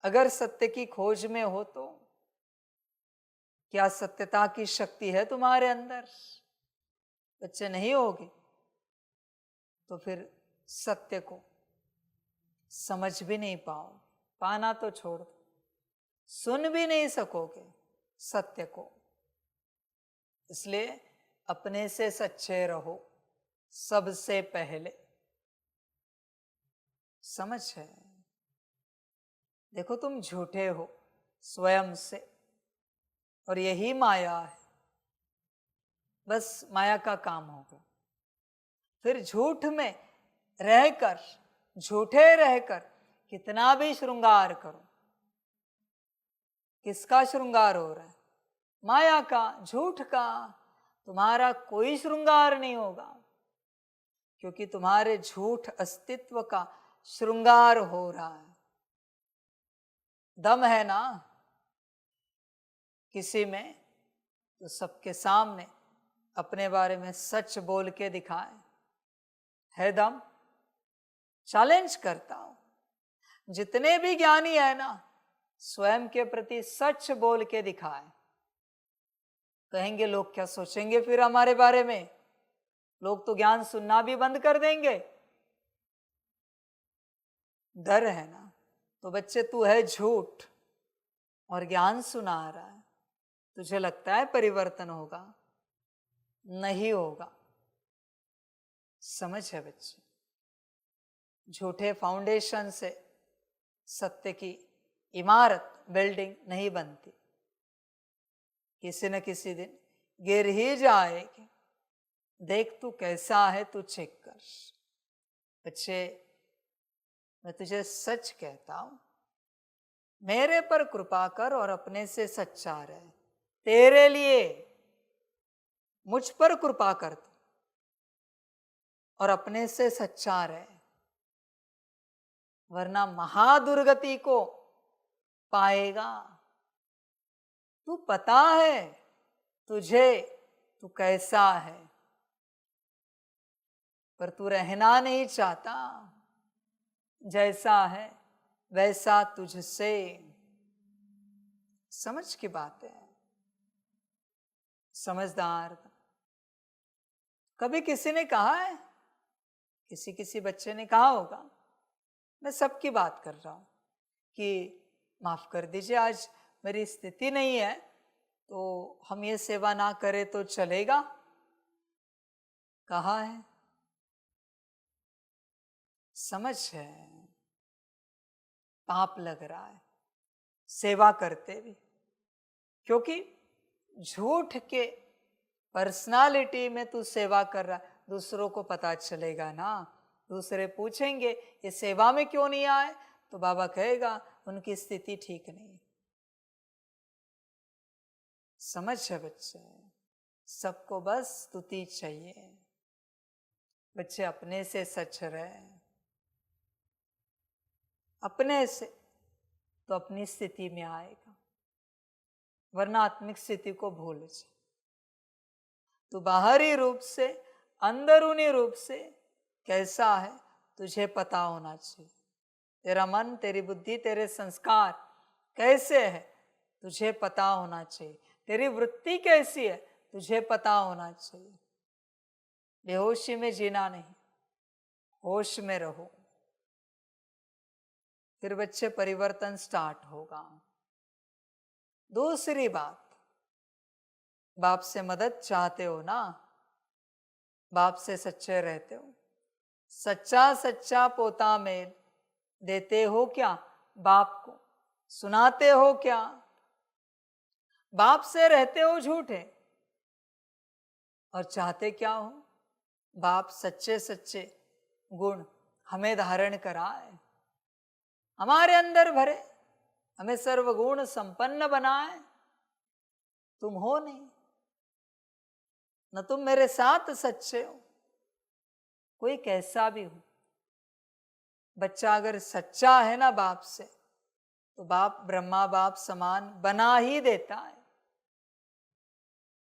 अगर सत्य की खोज में हो तो क्या सत्यता की शक्ति है तुम्हारे अंदर? बच्चे नहीं होगे तो फिर सत्य को समझ भी नहीं पाओ। पाना तो छोड़ दो, सुन भी नहीं सकोगे सत्य को। इसलिए अपने से सच्चे रहो सबसे पहले। समझ है? देखो तुम झूठे हो स्वयं से, और यही माया है। बस माया का काम होगा। फिर झूठ में रहकर, झूठे रहकर कितना भी श्रृंगार करो, किसका श्रृंगार हो रहा है? माया का, झूठ का। तुम्हारा कोई श्रृंगार नहीं होगा, क्योंकि तुम्हारे झूठ अस्तित्व का श्रृंगार हो रहा है। दम है ना किसी में तो सबके सामने अपने बारे में सच बोल के दिखाए। है दम? चैलेंज करता हूं। जितने भी ज्ञानी है ना, स्वयं के प्रति सच बोल के दिखाए। कहेंगे लोग क्या सोचेंगे फिर हमारे बारे में? लोग तो ज्ञान सुनना भी बंद कर देंगे। डर है ना? तो बच्चे तू है झूठ और ज्ञान सुना रहा है, तुझे लगता है परिवर्तन होगा? नहीं होगा। समझ है बच्चे? झूठे फाउंडेशन से सत्य की इमारत, बिल्डिंग नहीं बनती। किसी न किसी दिन गिर ही जाएगी। देख तू कैसा है, तू चेक कर। बच्चे मैं तुझे सच कहता हूं, मेरे पर कृपा कर और अपने से सच्चा रहे। तेरे लिए मुझ पर कृपा कर तू और अपने से सच्चा रहे, वरना महादुर्गति को पाएगा। तू पता है तुझे तू कैसा है, पर तू रहना नहीं चाहता। जैसा है वैसा तुझसे। समझ की बात है। समझदार। कभी किसी ने कहा है, किसी किसी बच्चे ने कहा होगा, मैं सबकी बात कर रहा हूं, कि माफ कर दीजिए आज मेरी स्थिति नहीं है तो हम ये सेवा ना करें तो चलेगा? कहा है? समझ है? पाप लग रहा है सेवा करते भी, क्योंकि झूठ के पर्सनालिटी में तू सेवा कर रहा है। दूसरों को पता चलेगा ना, दूसरे पूछेंगे ये सेवा में क्यों नहीं आए, तो बाबा कहेगा उनकी स्थिति ठीक नहीं। समझ है बच्चे? सबको बस स्तुति चाहिए। बच्चे अपने से सच रहे, अपने से तो अपनी स्थिति में आएगा, वरना आत्मिक स्थिति को भूल जा। तो बाहरी रूप से, अंदरूनी रूप से कैसा है तुझे पता होना चाहिए। तेरा मन, तेरी बुद्धि, तेरे संस्कार कैसे है तुझे पता होना चाहिए। तेरी वृत्ति कैसी है तुझे पता होना चाहिए। बेहोशी में जीना नहीं, होश में रहो, फिर बच्चे परिवर्तन स्टार्ट होगा। दूसरी बात, बाप से मदद चाहते हो ना, बाप से सच्चे रहते हो, सच्चा सच्चा पोता मेल देते हो क्या बाप को? सुनाते हो क्या? बाप से रहते हो झूठे, और चाहते क्या हो? बाप सच्चे सच्चे गुण हमें धारण कराए, हमारे अंदर भरे, हमें सर्वगुण संपन्न बनाए। तुम हो नहीं, न तुम मेरे साथ सच्चे हो। कोई कैसा भी हो, बच्चा अगर सच्चा है ना बाप से, तो बाप ब्रह्मा बाप समान बना ही देता है।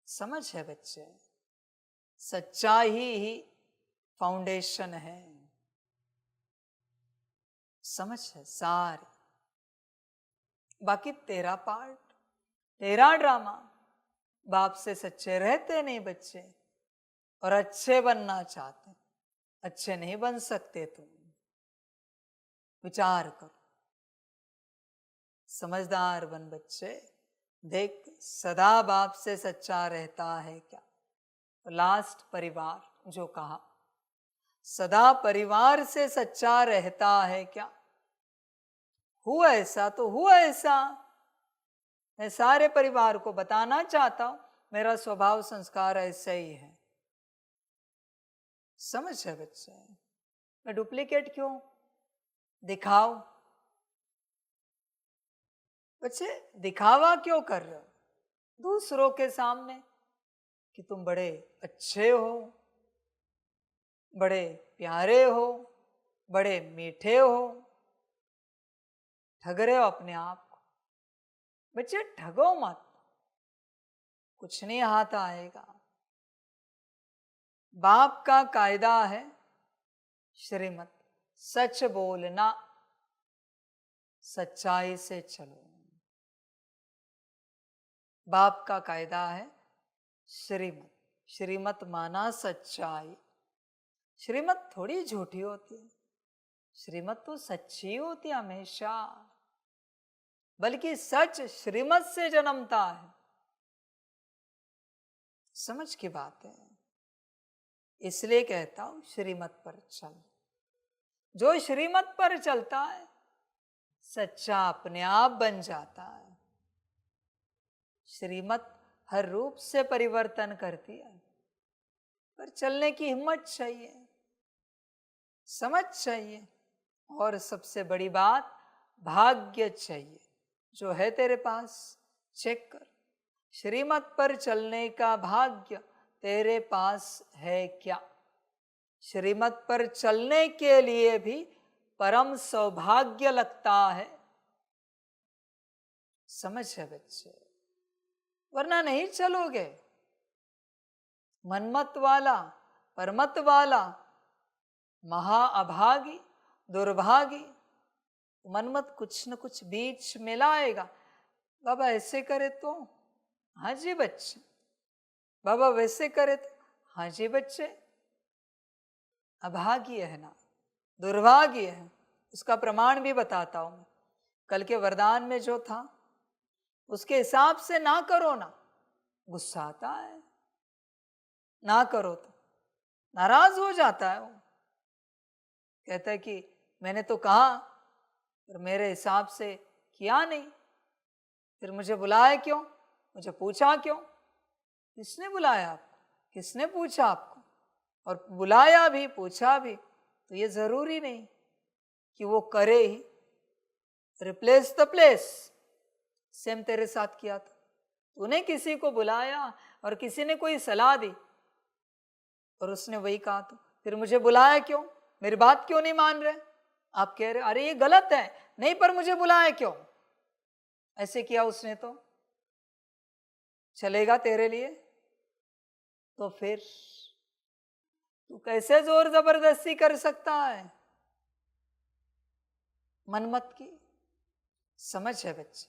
समझ है बच्चे? सच्चाई ही फाउंडेशन है। समझ है सारी। बाकी तेरा पार्ट, तेरा ड्रामा। बाप से सच्चे रहते नहीं बच्चे, और अच्छे बनना चाहते, अच्छे नहीं बन सकते तुम। विचार करो, समझदार बन बच्चे। देख, सदा बाप से सच्चा रहता है क्या? लास्ट परिवार जो कहा, सदा परिवार से सच्चा रहता है क्या? हुआ ऐसा तो हुआ ऐसा। मैं सारे परिवार को बताना चाहता हूं, मेरा स्वभाव संस्कार ऐसा ही है। समझ है बच्चे? मैं डुप्लीकेट क्यों दिखाओ? बच्चे दिखावा क्यों कर रहे हो दूसरों के सामने कि तुम बड़े अच्छे हो, बड़े प्यारे हो, बड़े मीठे हो? ठग रहे हो अपने आप को। बच्चे ठगो मत, कुछ नहीं हाथ आएगा। बाप का कायदा है श्रीमत, सच बोलना, सच्चाई से चलो। बाप का कायदा है श्रीमत, श्रीमत माना सच्चाई। श्रीमत थोड़ी झूठी होती है, श्रीमत तो सच्ची होती है हमेशा। बल्कि सच श्रीमत से जन्मता है। समझ की बात है। इसलिए कहता हूं श्रीमत पर चल। जो श्रीमत पर चलता है सच्चा अपने आप बन जाता है। श्रीमत हर रूप से परिवर्तन करती है, पर चलने की हिम्मत चाहिए, समझ चाहिए, और सबसे बड़ी बात भाग्य चाहिए। जो है तेरे पास चेक कर। श्रीमत पर चलने का भाग्य तेरे पास है क्या? श्रीमत पर चलने के लिए भी परम सौभाग्य लगता है। समझ है बच्चे? वरना नहीं चलोगे। मनमत वाला, परमत वाला, महाअभागी, दुर्भागी, मनमत कुछ न कुछ बीच में लाएगा। बाबा ऐसे करे तो हाँ जी बच्चे, बाबा वैसे करे तो हाँ जी बच्चे। अभाग्य है ना, दुर्भाग्य है। उसका प्रमाण भी बताता हूं मैं। कल के वरदान में जो था उसके हिसाब से ना करो ना, गुस्सा आता है। ना करो तो नाराज हो जाता है वो। कहता है कि मैंने तो कहा पर मेरे हिसाब से किया नहीं, फिर मुझे बुलाया क्यों, मुझे पूछा क्यों? किसने बुलाया आपको, किसने पूछा आपको? और बुलाया भी पूछा भी तो ये जरूरी नहीं कि वो करे ही। Replace the place. सेम तेरे साथ किया था। तूने किसी को बुलाया और किसी ने कोई सलाह दी और उसने वही कहा, तो फिर मुझे बुलाया क्यों, मेरी बात क्यों नहीं मान रहे? आप कह रहे अरे ये गलत है, नहीं पर मुझे बुलाया क्यों? ऐसे किया उसने तो चलेगा तेरे लिए? तो फिर तू कैसे जोर जबरदस्ती कर सकता है? मनमत की समझ है बच्चे।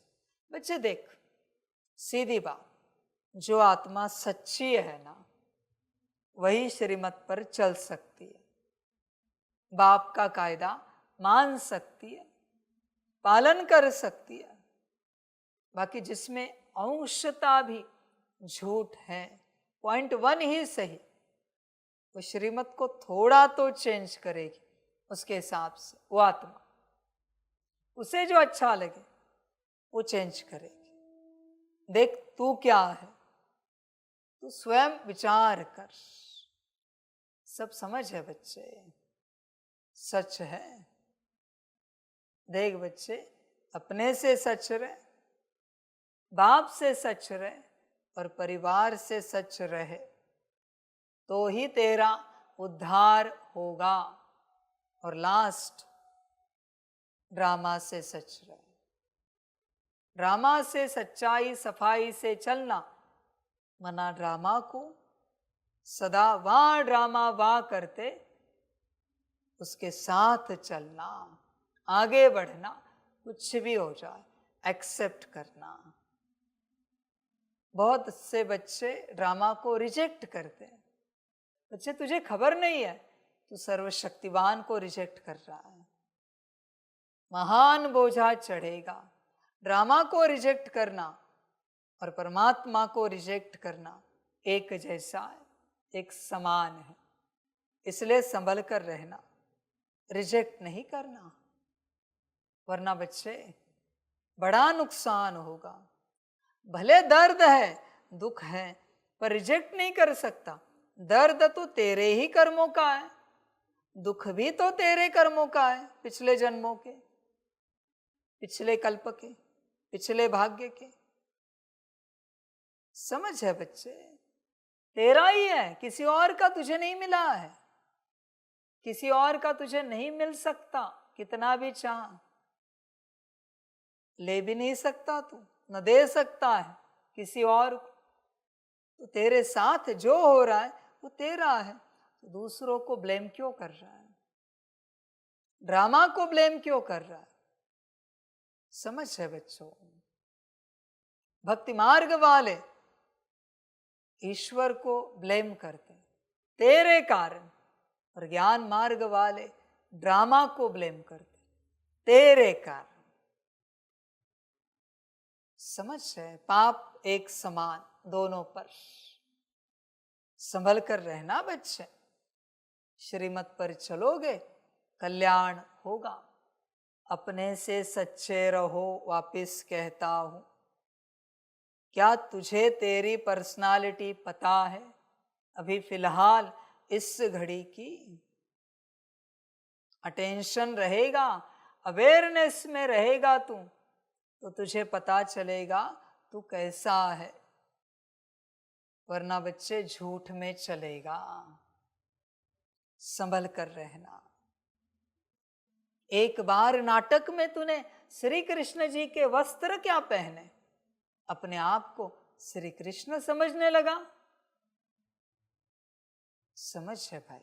बच्चे देख, सीधी बात, जो आत्मा सच्ची है ना वही श्रीमत पर चल सकती है, बाप का कायदा मान सकती है, पालन कर सकती है। बाकी जिसमें अंशता भी झूठ है, 0.1 ही सही, वो श्रीमत को थोड़ा तो चेंज करेगी उसके हिसाब से। वो आत्मा उसे जो अच्छा लगे वो चेंज करेगी। देख तू क्या है, तू स्वयं विचार कर। सब समझ है बच्चे, सच है। देख बच्चे, अपने से सच रहे, बाप से सच रहे और परिवार से सच रहे, तो ही तेरा उद्धार होगा। और लास्ट, ड्रामा से सच रहे। ड्रामा से सच्चाई सफाई से चलना, मना ड्रामा को सदा वाह ड्रामा वाह करते उसके साथ चलना, आगे बढ़ना, कुछ भी हो जाए एक्सेप्ट करना। बहुत से बच्चे ड्रामा को रिजेक्ट करते हैं। बच्चे तुझे खबर नहीं है, तू सर्वशक्तिवान को रिजेक्ट कर रहा है, महान बोझा चढ़ेगा। ड्रामा को रिजेक्ट करना और परमात्मा को रिजेक्ट करना एक जैसा है, एक समान है। इसलिए संभल कर रहना, रिजेक्ट नहीं करना, वरना बच्चे बड़ा नुकसान होगा। भले दर्द है, दुख है, पर रिजेक्ट नहीं कर सकता। दर्द तो तेरे ही कर्मों का है, दुख भी तो तेरे कर्मों का है, पिछले जन्मों के, पिछले कल्प के, पिछले भाग्य के। समझ है बच्चे, तेरा ही है, किसी और का तुझे नहीं मिला है, किसी और का तुझे नहीं मिल सकता। कितना भी चाह ले भी नहीं सकता, तू न दे सकता है किसी और को। तो तेरे साथ जो हो रहा है वो तेरा है, तो दूसरों को ब्लेम क्यों कर रहा है, ड्रामा को ब्लेम क्यों कर रहा है? समझ है बच्चों, भक्ति मार्ग वाले ईश्वर को ब्लेम करते तेरे कारण, और ज्ञान मार्ग वाले ड्रामा को ब्लेम करते तेरे कारण। समझ है, पाप एक समान, दोनों पर संभल कर रहना बच्चे। श्रीमत पर चलोगे कल्याण होगा। अपने से सच्चे रहो, वापिस कहता हूं। क्या तुझे तेरी पर्सनालिटी पता है अभी फिलहाल इस घड़ी की? अटेंशन रहेगा, अवेयरनेस में रहेगा तू, तो तुझे पता चलेगा तू कैसा है, वरना बच्चे झूठ में चलेगा। संभल कर रहना। एक बार नाटक में तूने श्री कृष्ण जी के वस्त्र क्या पहने, अपने आप को श्री कृष्ण समझने लगा। समझ है भाई,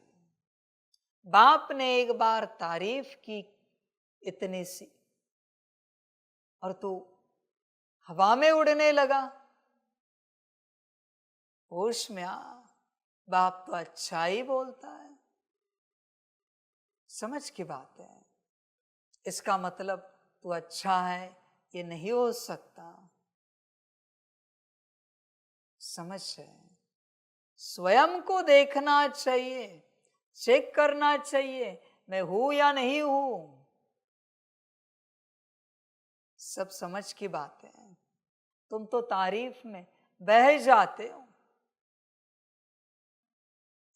बाप ने एक बार तारीफ की इतनी सी, और तू हवा में उड़ने लगा। होश में आ, बाप तो अच्छा ही बोलता है। समझ की बात है, इसका मतलब तू अच्छा है ये नहीं हो सकता। समझ है, स्वयं को देखना चाहिए, चेक करना चाहिए, मैं हूं या नहीं हूं। सब समझ की बात है। तुम तो तारीफ में बह जाते हो,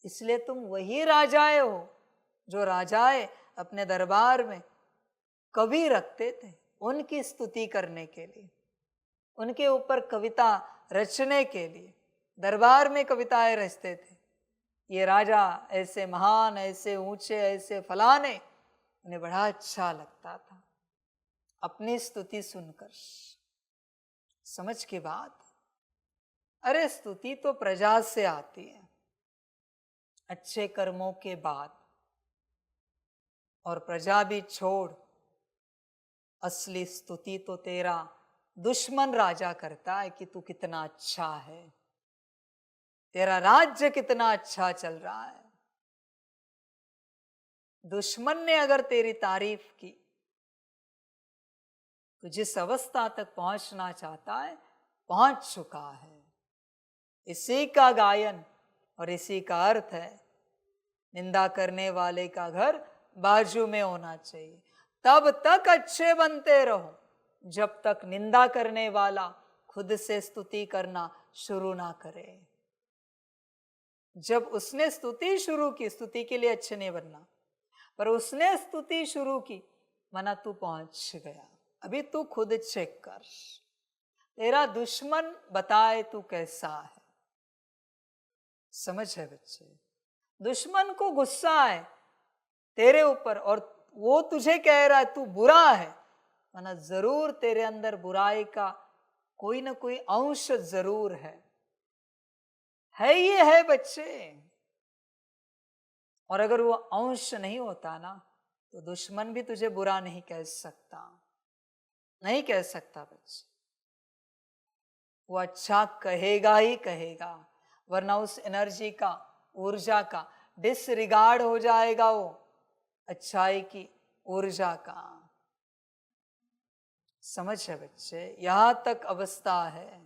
इसलिए तुम वही राजाए हो जो राजाए अपने दरबार में कवि रखते थे उनकी स्तुति करने के लिए, उनके ऊपर कविता रचने के लिए दरबार में कविताएं रचते थे। ये राजा ऐसे महान, ऐसे ऊंचे, ऐसे फलाने, उन्हें बड़ा अच्छा लगता था अपनी स्तुति सुनकर। समझ की बात? अरे स्तुति तो प्रजा से आती है अच्छे कर्मों के बाद, और प्रजा भी छोड़, असली स्तुति तो तेरा दुश्मन राजा करता है कि तू कितना अच्छा है, तेरा राज्य कितना अच्छा चल रहा है। दुश्मन ने अगर तेरी तारीफ की तो जिस अवस्था तक पहुंचना चाहता है पहुंच चुका है। इसी का गायन और इसी का अर्थ है, निंदा करने वाले का घर बाजू में होना चाहिए। तब तक अच्छे बनते रहो जब तक निंदा करने वाला खुद से स्तुति करना शुरू ना करे। जब उसने स्तुति शुरू की, स्तुति के लिए अच्छे नहीं बनना, पर उसने स्तुति शुरू की, माना तू पहुंच गया। अभी तू खुद चेक कर, तेरा दुश्मन बताए तू कैसा है। समझ है बच्चे? दुश्मन को गुस्सा है तेरे ऊपर और वो तुझे कह रहा है तू बुरा है, माना जरूर तेरे अंदर बुराई का कोई ना कोई अंश जरूर है ये है बच्चे। और अगर वो अंश नहीं होता ना, तो दुश्मन भी तुझे बुरा नहीं कह सकता, नहीं कह सकता बच्चे। वो अच्छा कहेगा ही कहेगा, वरना उस एनर्जी का, ऊर्जा का डिसरिगार्ड हो जाएगा वो अच्छाई की ऊर्जा का। समझ है बच्चे? यहां तक अवस्था है।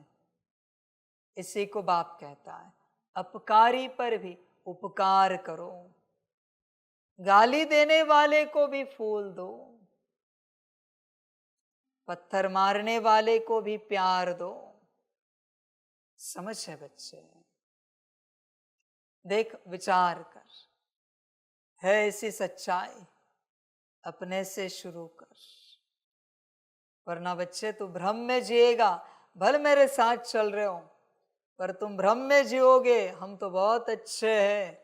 इसी को बाप कहता है, अपकारी पर भी उपकार करो, गाली देने वाले को भी फूल दो, पत्थर मारने वाले को भी प्यार दो। समझ है बच्चे? देख, विचार कर, है ऐसी सच्चाई, अपने से शुरू कर, वरना बच्चे तू भ्रम में जिएगा। भले मेरे साथ चल रहे हो, पर तुम भ्रम में जियोगे हम तो बहुत अच्छे हैं,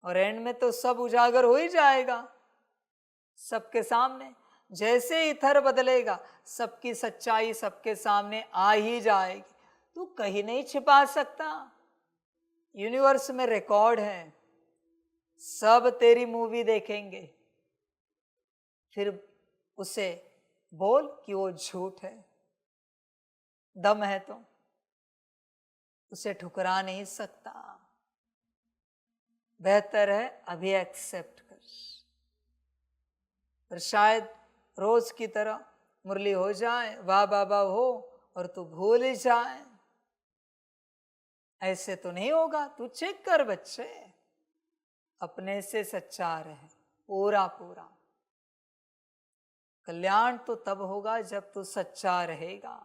और एंड में तो सब उजागर हो ही जाएगा सबके सामने। जैसे इथर बदलेगा, सबकी सच्चाई सबके सामने आ ही जाएगी। तू कहीं नहीं छिपा सकता, यूनिवर्स में रिकॉर्ड है, सब तेरी मूवी देखेंगे, फिर उसे बोल कि वो झूठ है। दम है तो उसे ठुकरा नहीं सकता। बेहतर है अभी एक्सेप्ट कर, पर शायद रोज की तरह मुरली हो जाए, वाह बाबा हो, और तू भूल ही जाए। ऐसे तो नहीं होगा। तू चेक कर बच्चे, अपने से सच्चा रहे पूरा पूरा। कल्याण तो तब होगा जब तू सच्चा रहेगा,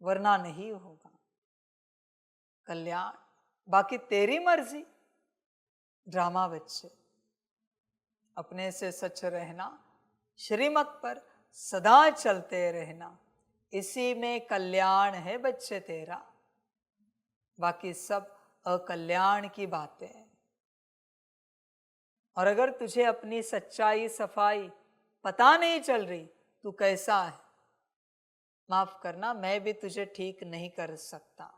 वरना नहीं होगा कल्याण। बाकी तेरी मर्जी। ड्रामा बच्चे, अपने से सच रहना, श्रीमत पर सदा चलते रहना, इसी में कल्याण है बच्चे तेरा। बाकी सब अकल्याण की बातें हैं। और अगर तुझे अपनी सच्चाई सफाई पता नहीं चल रही, तू कैसा है, माफ करना, मैं भी तुझे ठीक नहीं कर सकता,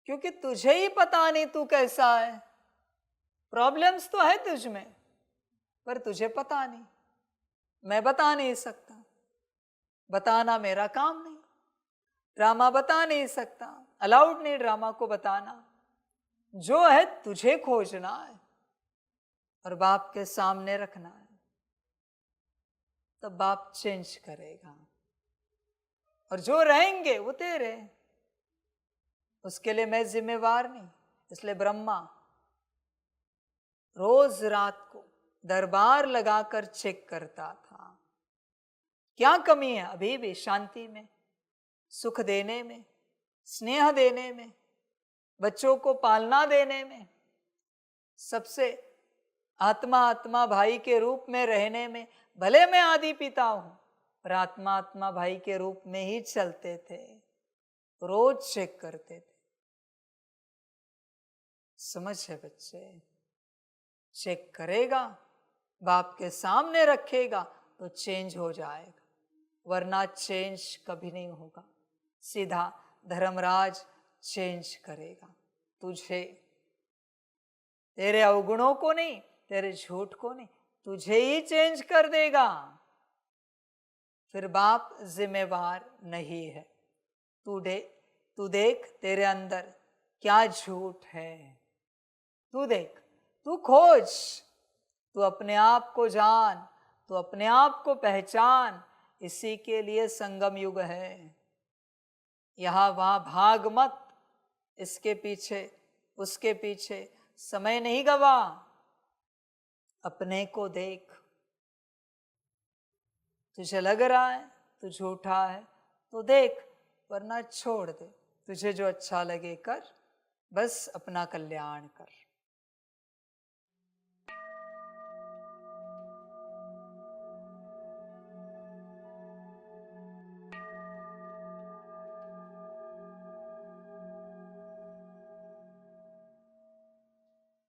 क्योंकि तुझे ही पता नहीं तू कैसा है। प्रॉब्लम्स तो है तुझ में, पर तुझे पता नहीं, मैं बता नहीं सकता, बताना मेरा काम नहीं, ड्रामा बता नहीं सकता, अलाउड नहीं ड्रामा को बताना। जो है तुझे खोजना है और बाप के सामने रखना है, तब बाप चेंज करेगा। और जो रहेंगे वो तेरे, उसके लिए मैं जिम्मेवार नहीं। इसलिए ब्रह्मा रोज रात को दरबार लगाकर चेक करता था, क्या कमी है अभी भी शांति में, सुख देने में, स्नेह देने में, बच्चों को पालना देने में, सबसे आत्मा आत्मा भाई के रूप में रहने में। भले मैं आदि पिता हूं, पर आत्मा आत्मा भाई के रूप में ही चलते थे, रोज चेक करते थे। समझ है बच्चे? चेक करेगा, बाप के सामने रखेगा तो चेंज हो जाएगा, वरना चेंज कभी नहीं होगा। सीधा धर्मराज चेंज करेगा तुझे, तेरे अवगुणों को नहीं, तेरे झूठ को नहीं, तुझे ही चेंज कर देगा। फिर बाप जिम्मेवार नहीं है। तू देख तेरे अंदर क्या झूठ है, तू देख, तू खोज, तू अपने आप को जान, तू अपने आप को पहचान। इसी के लिए संगम युग है। यहां वहां भाग मत, इसके पीछे उसके पीछे समय नहीं गवा, अपने को देख। तुझे लग रहा है तू झूठा है तो देख, वरना छोड़ दे, तुझे जो अच्छा लगे कर। बस अपना कल्याण कर।